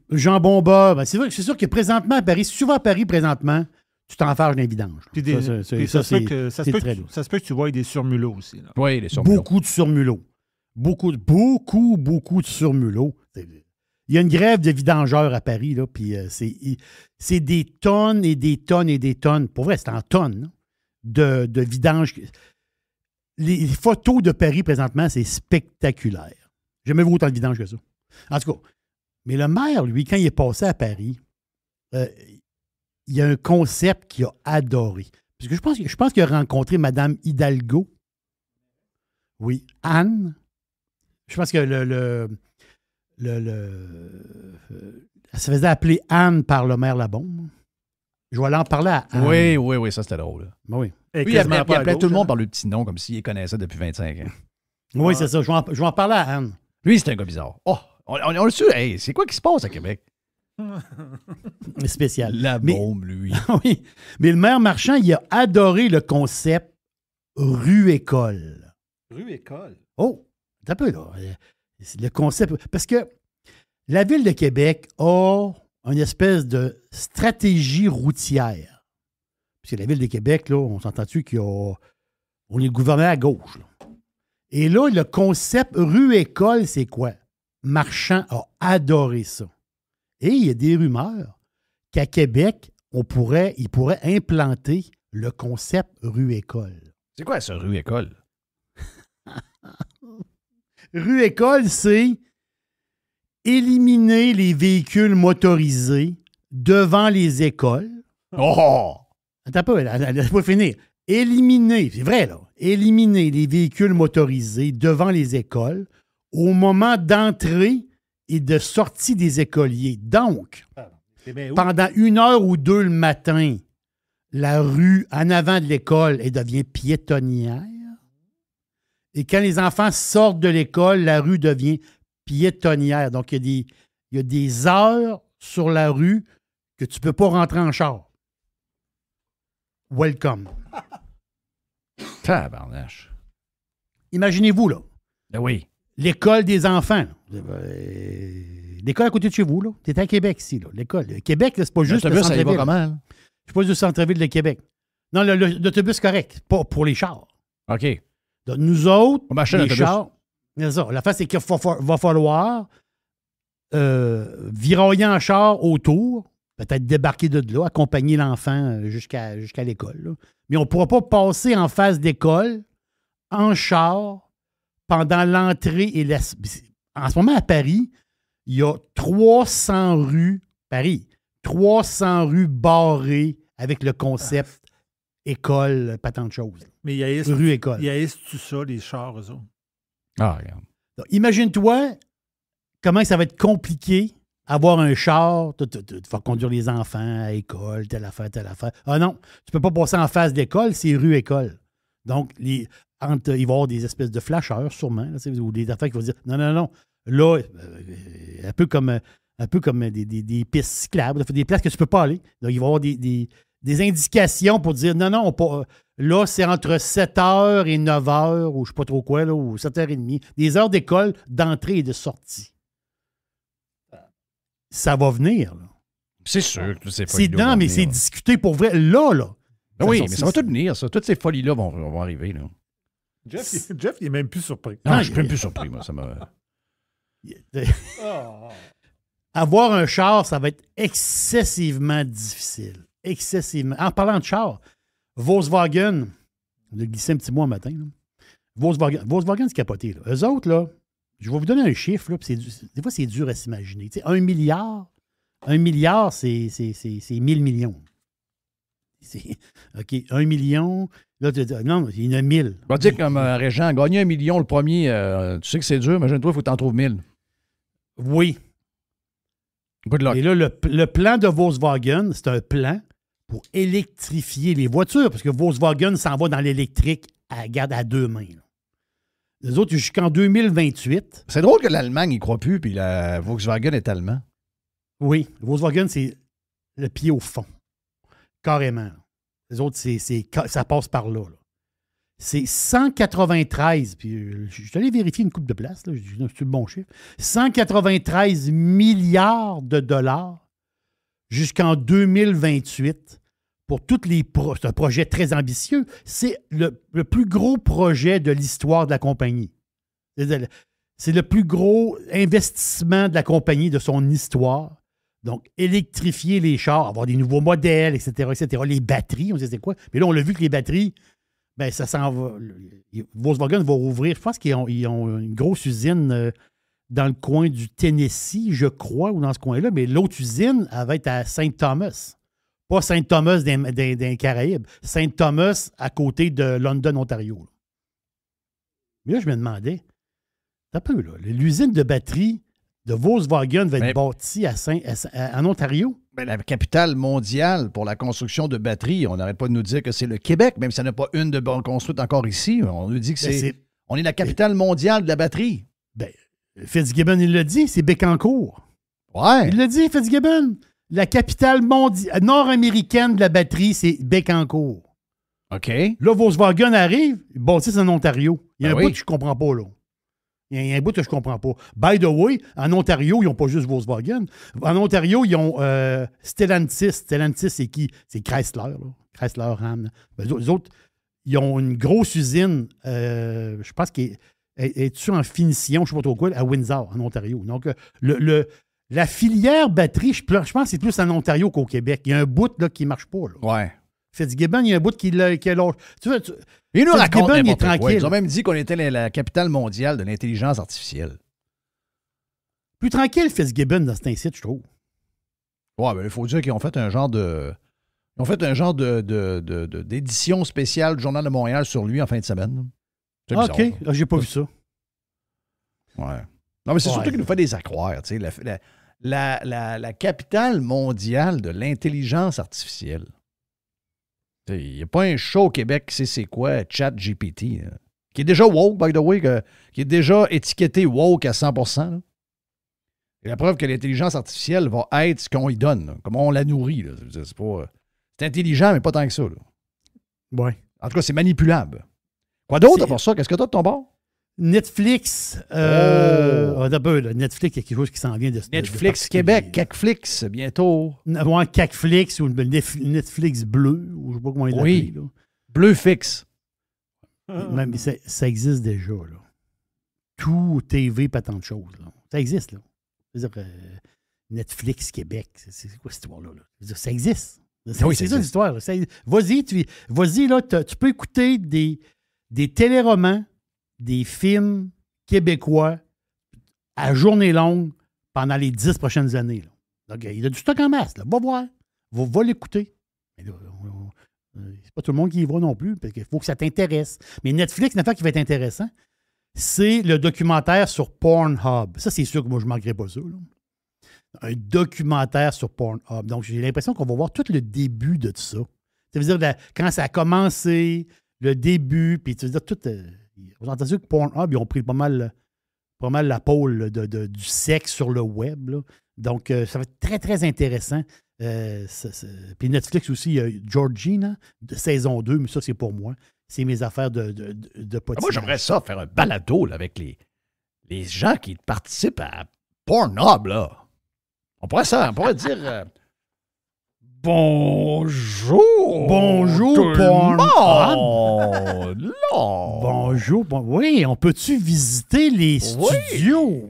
Jambon beurre, ben c'est sûr que présentement à Paris, si tu vas à Paris présentement, tu t'enfarges d'un vidange. Ça se peut que tu vois des surmulots aussi. Là. Oui, des surmulots. Beaucoup de surmulots. Beaucoup de surmulots. Il y a une grève de vidangeurs à Paris, là, puis c'est des tonnes et des tonnes et des tonnes. Pour vrai, c'est en tonnes là, de vidange. Les photos de Paris présentement, c'est spectaculaire. J'ai jamais vu autant de vidange que ça. En tout cas, mais le maire, lui, quand il est passé à Paris, il y a un concept qu'il a adoré. Parce que je pense qu'il a rencontré Mme Hidalgo. Oui, Anne. Je pense que elle se faisait appeler Anne par le maire Labombe. Je vais aller en parler à Anne. Oui, ça c'était drôle. Oui. Lui, il appelait tout le monde par le petit nom, comme s'il connaissait depuis 25 ans. Oui, c'est ça. Je vais en parler à Anne. Lui, c'est un gars bizarre. Oh, on le su. Hey, c'est quoi qui se passe à Québec? Spécial. La bombe, lui. Oui. Mais le maire Marchand, il a adoré le concept rue-école. Rue-école? Oh, un peu là. C'est le concept. Parce que la Ville de Québec a une espèce de stratégie routière. Parce que la Ville de Québec, là, on s'entend-tu qu'on est gouverné à gauche. Là. Et là, le concept rue-école, c'est quoi? Marchand a adoré ça. Et il y a des rumeurs qu'à Québec, il pourrait implanter le concept rue-école. C'est quoi ça, rue-école? Rue-école, c'est éliminer les véhicules motorisés devant les écoles. Oh! Attends un peu, laisse pas finir. Éliminer, c'est vrai là, éliminer les véhicules motorisés devant les écoles au moment d'entrée et de sortie des écoliers. Donc, pendant 1 heure ou 2 le matin, la rue en avant de l'école, elle devient piétonnière. Et quand les enfants sortent de l'école, la rue devient piétonnière. Donc, il y a des heures sur la rue que tu ne peux pas rentrer en char. Welcome. Tabarnache. Imaginez-vous, là. Ben oui. L'école des enfants. L'école à côté de chez vous, là. Tu es à Québec, ici, là. L'école. Québec, là, c'est pas juste le centre-ville. Ça va comment, là? C'est pas juste le centre-ville de Québec. Non, l'autobus correct. Pas pour les chars. OK. Donc, nous autres, les chars... C'est ça. La face, c'est qu'il va falloir viroyer en char autour, peut-être débarquer de là, accompagner l'enfant jusqu'à l'école. Là. Mais on ne pourra pas passer en face d'école, en char, pendant l'entrée et la... En ce moment, à Paris, il y a 300 rues, 300 rues barrées avec le concept école, pas tant de choses. Mais il y a rue-école. Il y a tout ça, les chars, eux autres. Ah, regarde. Donc, imagine-toi comment ça va être compliqué avoir un char, tu vas conduire les enfants à l'école, telle affaire. Ah non, tu peux pas passer en face d'école, c'est rue-école. Donc, il va y avoir des espèces de flasheurs, sûrement, là, ou des affaires qui vont dire non. Là, un peu comme des pistes cyclables, des places que tu peux pas aller. Donc, il va y avoir des des indications pour dire non, là, c'est entre 7h et 9h, ou je ne sais pas trop quoi, là, ou 7h30. Des heures d'école d'entrée et de sortie. Ça va venir, là. C'est sûr que ces folies-là. C'est non, mais c'est discuté pour vrai. Là. Oui, mais ça va tout venir, ça. Toutes ces folies-là vont arriver, là. Jeff, il n'est même plus surpris. Non, je suis même plus surpris, moi. Ça m'a... Avoir un char, ça va être excessivement difficile. Excessivement. En parlant de char, Volkswagen, on a glissé un petit mot un matin. Là. Volkswagen, c'est capoté. Là. Eux autres, là, je vais vous donner un chiffre. Là, des fois, c'est dur à s'imaginer. Tu sais, 1 milliard, c'est 1000 millions. OK, 1 million. Là, non, il y en a 1000. On va dire comme Régent, gagner 1 million le premier, tu sais que c'est dur. Imagine-toi, il faut que tu en trouves 1000. Oui. Good luck. Et là, le plan de Volkswagen, c'est un plan pour électrifier les voitures, parce que Volkswagen s'en va dans l'électrique à 2 mains. Là. Les autres, jusqu'en 2028. C'est drôle que l'Allemagne n'y croit plus, puis la Volkswagen est allemand. Oui, Volkswagen, c'est le pied au fond. Carrément. Là. Les autres, ça passe par là. C'est 193, puis je suis allé vérifier une coupe de place, là, c'est le bon chiffre. 193 milliards de dollars jusqu'en 2028 pour tous les c'est un projet très ambitieux. C'est le plus gros projet de l'histoire de la compagnie. C'est le plus gros investissement de la compagnie de son histoire. Donc, électrifier les chars, avoir des nouveaux modèles, etc., etc. Les batteries, on sait c'est quoi. Mais là, on l'a vu que les batteries, ben ça s'en va. Volkswagen va ouvrir, je pense qu'ils ont une grosse usine dans le coin du Tennessee, je crois, ou dans ce coin-là, mais l'autre usine, elle va être à Saint-Thomas. Pas Saint-Thomas des Caraïbes, Saint-Thomas à côté de London, Ontario. Là. Mais là, je me demandais, un peu, là, l'usine de batterie de Volkswagen va être bâtie en Ontario. Ben, la capitale mondiale pour la construction de batteries, on n'arrête pas de nous dire que c'est le Québec, même si n'y en a pas une de construite encore ici. On nous dit que on est la capitale mondiale de la batterie. Ben, Fitzgibbon, il l'a dit, c'est Bécancour. Ouais. Il l'a dit, Fitzgibbon. La capitale nord-américaine de la batterie, c'est Bécancour. OK. Là, Volkswagen arrive, ils bâtissent en Ontario. Il y a un bout que je ne comprends pas, là. Il y a un bout que je ne comprends pas. By the way, en Ontario, ils n'ont pas juste Volkswagen. En Ontario, ils ont Stellantis. Stellantis, c'est qui? C'est Chrysler, là. Chrysler, Ram. Les autres, ils ont une grosse usine, je pense qu'elle est en finition, je ne sais pas trop quoi, à Windsor, en Ontario. Donc, la filière batterie, je pense que c'est plus en Ontario qu'au Québec. Il y a un bout là, qui ne marche pas. Là. Ouais. Fitzgibbon, il y a un bout qui lâche. Il nous raconte il est tranquille. Ils ont même dit qu'on était la capitale mondiale de l'intelligence artificielle. Plus tranquille, Fitzgibbon, dans cet incite, je trouve. Ouais, ben il faut dire qu'ils ont fait un genre de... Ils ont fait un genre d'édition spéciale du Journal de Montréal sur lui en fin de semaine. C'est bizarre, OK. Ah, j'ai pas vu ça. Ouais. Non, mais c'est surtout qu'il nous fait des accroires. Tu sais, la capitale mondiale de l'intelligence artificielle. Il n'y a pas un show au Québec qui sait c'est quoi ChatGPT, qui est déjà woke, by the way, qui est déjà étiqueté woke à 100%. Là. Et la preuve que l'intelligence artificielle va être ce qu'on y donne, là, comment on la nourrit. Là. C'est intelligent, mais pas tant que ça. Là. Ouais. En tout cas, c'est manipulable. Quoi d'autre pour ça? Qu'est-ce que tu as de ton bord? Netflix. Netflix, il y a quelque chose qui s'en vient de Netflix Québec, Cacflix, bientôt. Ouais, Cacflix ou Netflix bleu, ou je ne sais pas comment il l'appelle. Oui, bleu fixe. Mais ça existe déjà. Là. Tout TV, pas tant de choses. Là. Ça existe. Là. C'est-à-dire, Netflix Québec, c'est quoi cette histoire-là? Là? Ça existe. C'est ça l'histoire. Vas-y, là, tu peux écouter des téléromans, des films québécois à journée longue pendant les 10 prochaines années. Là. Donc, il a du stock en masse. Là. Va voir. Va l'écouter. Mais là, c'est pas tout le monde qui y va non plus, parce qu'il faut que ça t'intéresse. Mais Netflix, une affaire qui va être intéressant, c'est le documentaire sur Pornhub. Ça, c'est sûr que moi, je ne manquerai pas ça. Là. Un documentaire sur Pornhub. Donc, j'ai l'impression qu'on va voir tout le début de tout ça. Ça veut dire quand ça a commencé, le début, puis tu veux dire tout... Vous entendez que Pornhub, ils ont pris pas mal la pôle du sexe sur le web. Là. Donc, ça va être très, très intéressant. Puis Netflix aussi, il y a Georgina, de saison 2, mais ça, c'est pour moi. C'est mes affaires de potinage. Moi, j'aimerais ça, faire un balado là, avec les gens qui participent à Pornhub, là. On pourrait dire... Bonjour! Bonjour, tout Pornhub! le monde! Là. Bonjour! Oui, on peut-tu visiter les studios?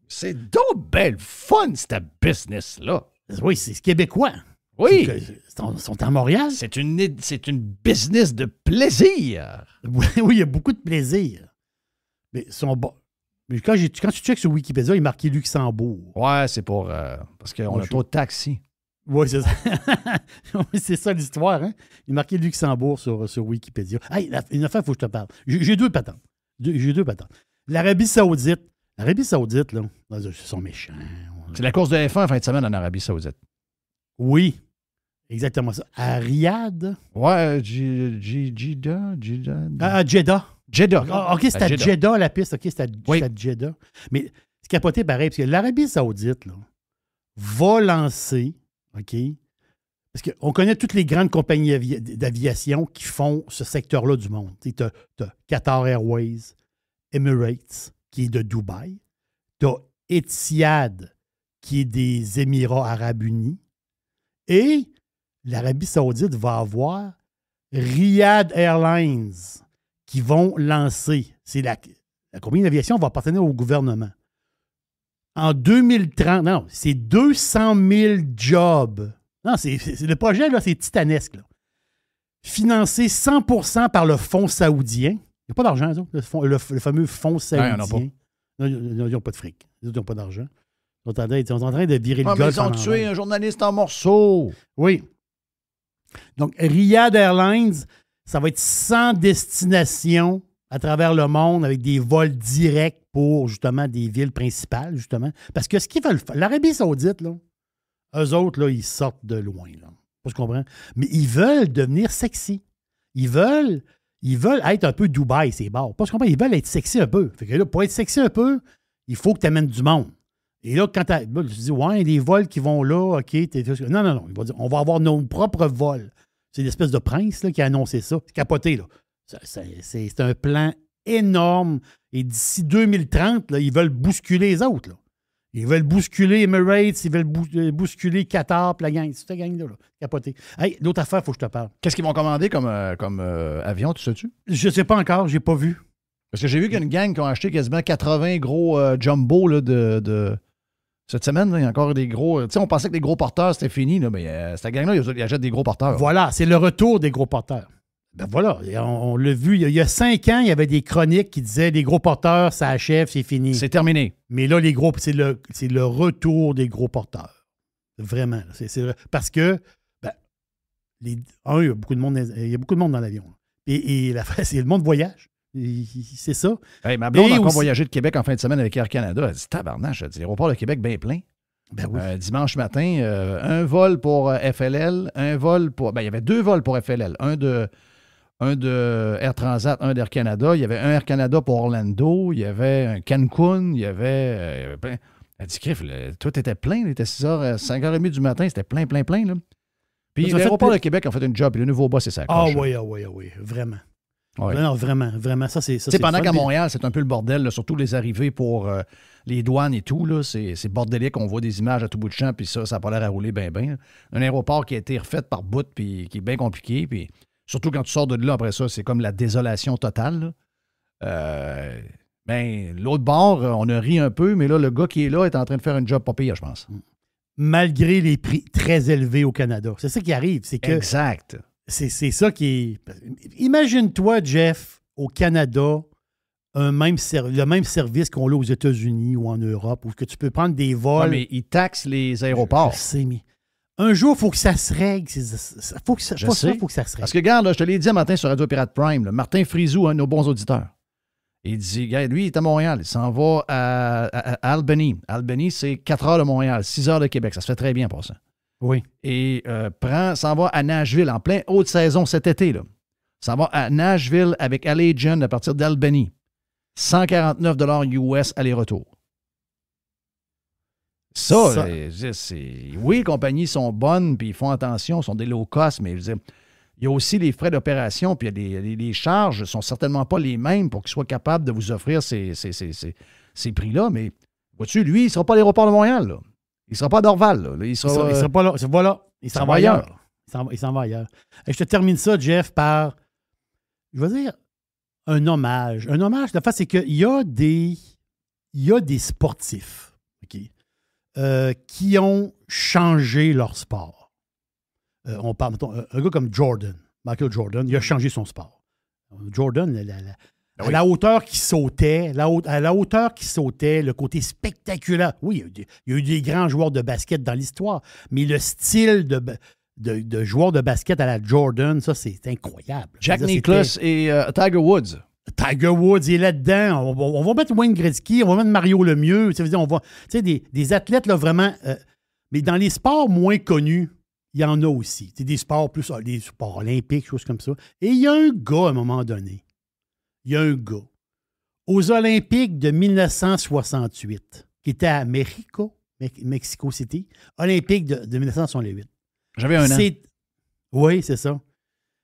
C'est donc belle fun, cette business-là. Oui, c'est québécois. Oui. Ils sont à Montréal. C'est une business de plaisir. Oui, il y a beaucoup de plaisir. Mais ils sont bons. Mais quand tu checkes sur Wikipédia, il est marqué Luxembourg. Ouais, c'est pour... parce qu'on a trop de taxis. Oui, c'est ça. C'est ça l'histoire, hein? Il est marqué Luxembourg sur Wikipédia. Hey, une affaire, il faut que je te parle. J'ai deux patentes. L'Arabie Saoudite. L'Arabie Saoudite, là, ils sont méchants. C'est la course de F1 en fin de semaine en Arabie Saoudite. Oui, exactement ça. À Riyad. Ouais, Jeddah. À Jeddah. Jeddah. Ah, OK, c'est à Jeddah la piste. OK, c'est à Jeddah. Mais c'est capoté pareil, parce que l'Arabie Saoudite, là, va lancer, OK, parce qu'on connaît toutes les grandes compagnies d'aviation qui font ce secteur-là du monde. Tu as Qatar Airways, Emirates, qui est de Dubaï. Tu as Etihad, qui est des Émirats arabes unis. Et l'Arabie Saoudite va avoir Riyad Airlines qui vont lancer. C'est la compagnie d'aviation va appartenir au gouvernement. En 2030, non, c'est 200 000 jobs. Non, le projet, là, c'est titanesque. Là. Financé 100% par le fonds saoudien. Il n'y a pas d'argent, le fameux fonds saoudien. Non, ils n'ont pas de fric. Ils n'ont pas d'argent. Ils sont en train de virer le golf. Ils ont tué un journaliste en morceaux. Oui. Donc, Riyad Airlines, ça va être 100 destinations à travers le monde avec des vols directs pour, justement, des villes principales, justement. Parce que ce qu'ils veulent faire, l'Arabie Saoudite, là, eux autres, là, ils sortent de loin, là. Tu comprends? Mais ils veulent devenir sexy. Ils veulent être un peu Dubaï, c'est barres. Pas ce qu'on comprend, ils veulent être sexy un peu. Fait que là, pour être sexy un peu, il faut que tu amènes du monde. Et là, quand tu dis, ouais, les vols qui vont là, OK, non. Il va dire, on va avoir nos propres vols. C'est l'espèce de prince là, qui a annoncé ça. C'est capoté, là. C'est un plan énorme. Et d'ici 2030, là, ils veulent bousculer les autres, là. Ils veulent bousculer Emirates, ils veulent bousculer Qatar, puis la gang. C'est cette gang-là, là. Capoté. Hey, l'autre affaire, il faut que je te parle. Qu'est-ce qu'ils vont commander comme avion, tu sais-tu? Je ne sais pas encore, je n'ai pas vu. Parce que j'ai vu qu'il y a une gang qui ont acheté quasiment 80 gros jumbo là, de cette semaine. Là, il y a encore des gros... Tu sais, on pensait que les gros porteurs, c'était fini, là, mais cette gang-là, ils achètent des gros porteurs. Voilà, c'est le retour des gros porteurs. Ben voilà, on l'a vu. Il y a 5 ans, il y avait des chroniques qui disaient les gros porteurs, ça achève, c'est fini. C'est terminé. Mais là, les gros, c'est le retour des gros porteurs. Vraiment. Parce que, il y a beaucoup de monde dans l'avion. Et c'est le monde voyage. C'est ça. Hey, ma blonde a encore voyagé de Québec en fin de semaine avec Air Canada. Elle dit tabarnache, elle dit l'aéroport de Québec bien plein. Ben oui. Dimanche matin, un vol pour FLL, un vol pour. Ben, il y avait 2 vols pour FLL. Un de Air Transat, un d'Air Canada. Il y avait un Air Canada pour Orlando. Il y avait un Cancun. Il y avait plein. Elle dit, Criff, tout était plein. Il était 6h, 5h30 du matin. C'était plein. Là. Puis l'aéroport de Québec a fait une job. Puis le nouveau boss, c'est ça. Ah oui, vraiment. Ouais. Non, vraiment. Ça, c'est pendant qu'à Montréal, c'est un peu le bordel, là, surtout les arrivées pour les douanes et tout. Là, c'est bordélique. On voit des images à tout bout de champ, puis ça n'a pas l'air à rouler bien. Un aéroport qui a été refait par bout, puis qui est bien compliqué. Puis surtout quand tu sors de là, après ça, c'est comme la désolation totale. L'autre bord, on a ri un peu, mais là, le gars qui est là est en train de faire un job pas pire, je pense. Malgré les prix très élevés au Canada. C'est ça qui arrive. C'est que exact. C'est ça qui est... Imagine-toi, Jeff, au Canada, le même service qu'on a aux États-Unis ou en Europe, où que tu peux prendre des vols... Ouais, mais ils taxent les aéroports. Je sais, mais un jour, il faut que ça se règle. Il faut que ça se règle. Parce que, regarde, là, je te l'ai dit un matin sur Radio Pirate Prime, là, Martin Frizou, un de nos bons auditeurs, il dit, regarde, lui, il est à Montréal, il s'en va à Albany. Albany, c'est 4 heures de Montréal, 6 heures de Québec. Ça se fait très bien pour ça. Oui. Et s'en va à Nashville en plein haute saison cet été. Là. S'en va à Nashville avec Allegiant à partir d'Albany. 149 $ US aller-retour. Oui, les compagnies sont bonnes, puis ils font attention, sont des low cost, mais je veux dire, il y a aussi les frais d'opération, puis les charges ne sont certainement pas les mêmes pour qu'ils soient capables de vous offrir ces prix-là. Mais vois-tu, lui, il ne sera pas à l'aéroport de Montréal. Là. Il ne sera pas à Dorval. Là. Il sera pas là. Voilà. Il s'en va ailleurs. Il s'en va ailleurs. Et je te termine ça, Jeff, par, je veux dire, un hommage. Un hommage, la face, c'est qu'il y a des sportifs qui ont changé leur sport. On parle, mettons, un gars comme Jordan, Michael Jordan, il a changé son sport. Jordan, à la hauteur qu'il sautait, le côté spectaculaire. Oui, il y a eu des grands joueurs de basket dans l'histoire, mais le style de joueur de basket à la Jordan, ça, c'est incroyable. Jack Nicklaus et Tiger Woods. Tiger Woods, il est là-dedans. On va mettre Wayne Gretzky, on va mettre Mario Lemieux. Ça veut dire, des athlètes, là, vraiment. Mais dans les sports moins connus, il y en a aussi. C'est des sports plus, des sports olympiques, choses comme ça. Et il y a un gars, à un moment donné, aux Olympiques de 1968, qui était à Mexico City, Olympiques de 1968. J'avais un an. Oui, c'est ça.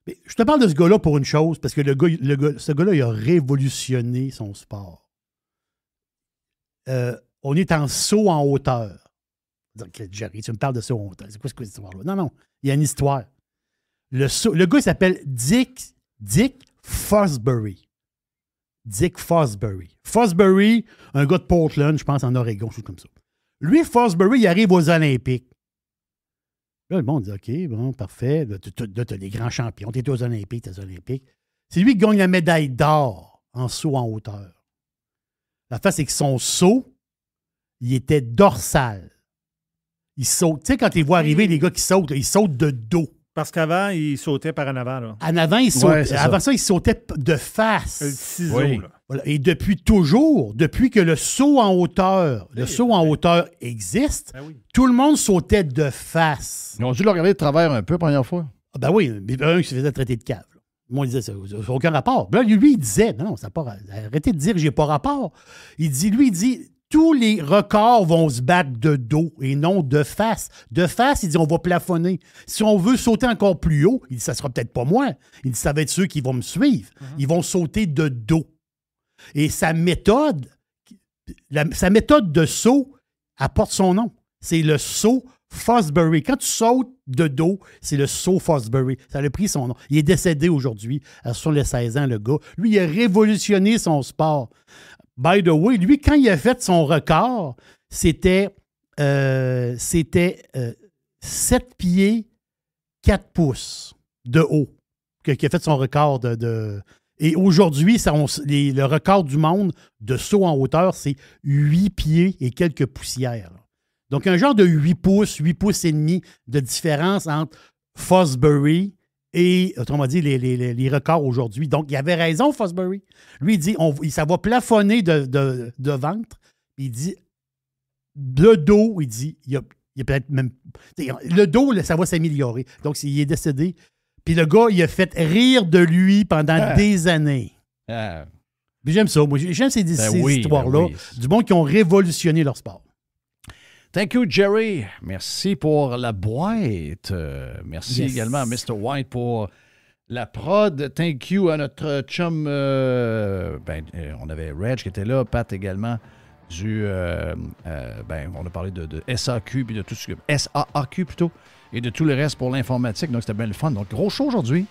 Mais je te parle de ce gars-là pour une chose, parce que ce gars-là, il a révolutionné son sport. On est en saut en hauteur. Jerry, tu me parles de saut en hauteur. C'est quoi cette histoire-là? Non, il y a une histoire. Le gars, il s'appelle Dick Fosbury. Dick Fosbury. Fosbury, un gars de Portland, je pense, en Oregon, chose comme ça. Lui, Fosbury, il arrive aux Olympiques. Là, le monde dit, OK, bon, parfait. Là, tu as des grands champions. Tu es aux Olympiques, C'est lui qui gagne la médaille d'or en saut en hauteur. La face, c'est que son saut, il était dorsal. Il saute. Tu sais, quand tu les vois arriver, les gars qui sautent, ils sautent de dos. Parce qu'avant, il sautait par en avant. Là. En avant, il sautait. Avant ça, il sautait de face. Le ciseau, là. Voilà. Et depuis que le saut en hauteur, existe, tout le monde sautait de face. Ils ont dû le regarder de travers un peu la première fois. Ah ben oui, mais un qui se faisait traiter de cave. Là. Moi, il disait, ça n'a aucun rapport. Là, lui, il disait, non, ça n'a pas. Arrêtez de dire que j'ai pas rapport. Il dit, tous les records vont se battre de dos et non de face. De face, il dit, on va plafonner. Si on veut sauter encore plus haut, il dit, ça sera peut-être pas moi. Il dit, ça va être ceux qui vont me suivre. Ils vont sauter de dos. Et sa méthode de saut apporte son nom. C'est le saut Fosbury. Quand tu sautes de dos, c'est le saut Fosbury. Ça a pris son nom. Il est décédé aujourd'hui, à 16 ans, le gars. Lui, il a révolutionné son sport. By the way, lui, quand il a fait son record, c'était 7 pieds 4 pouces de haut qui a fait son record de... Et aujourd'hui, le record du monde de saut en hauteur, c'est 8 pieds et quelques poussières. Donc, un genre de 8 pouces et demi de différence entre Fosbury et, autrement dit, les records aujourd'hui. Donc, il avait raison, Fosbury. Lui, il dit, ça va plafonner de ventre. Il dit, le dos, il dit, il y a peut-être même... Le dos, là, ça va s'améliorer. Donc, il est décédé. Puis le gars, il a fait rire de lui pendant des années. Puis j'aime ça. Moi, j'aime ces histoires-là. Du monde qui ont révolutionné leur sport. Thank you, Jerry. Merci pour la boîte. Merci également à Mr. White pour la prod. Thank you à notre chum. On avait Reg qui était là, Pat également. On a parlé de SAQ, puis de tout ce que. SAAQ plutôt. Et de tout le reste pour l'informatique. Donc, c'était bien le fun. Donc, gros show aujourd'hui.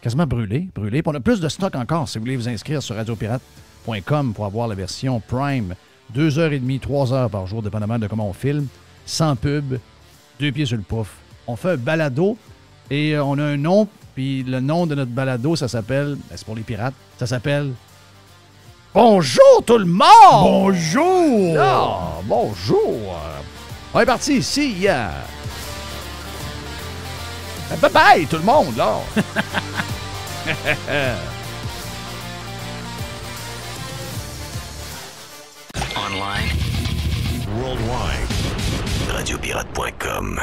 Quasiment brûlé. Puis on a plus de stock encore. Si vous voulez vous inscrire sur radiopirate.com pour avoir la version Prime. 2h30, 3h par jour, dépendamment de comment on filme. Sans pub. 2 pieds sur le pouf. On fait un balado et on a un nom. Puis le nom de notre balado, ça s'appelle... c'est pour les pirates. Ça s'appelle... Bonjour tout le monde! Bonjour! Ah, bonjour! On est parti ici. Bye-bye, tout le monde, là! Online, worldwide, radiopirate.com.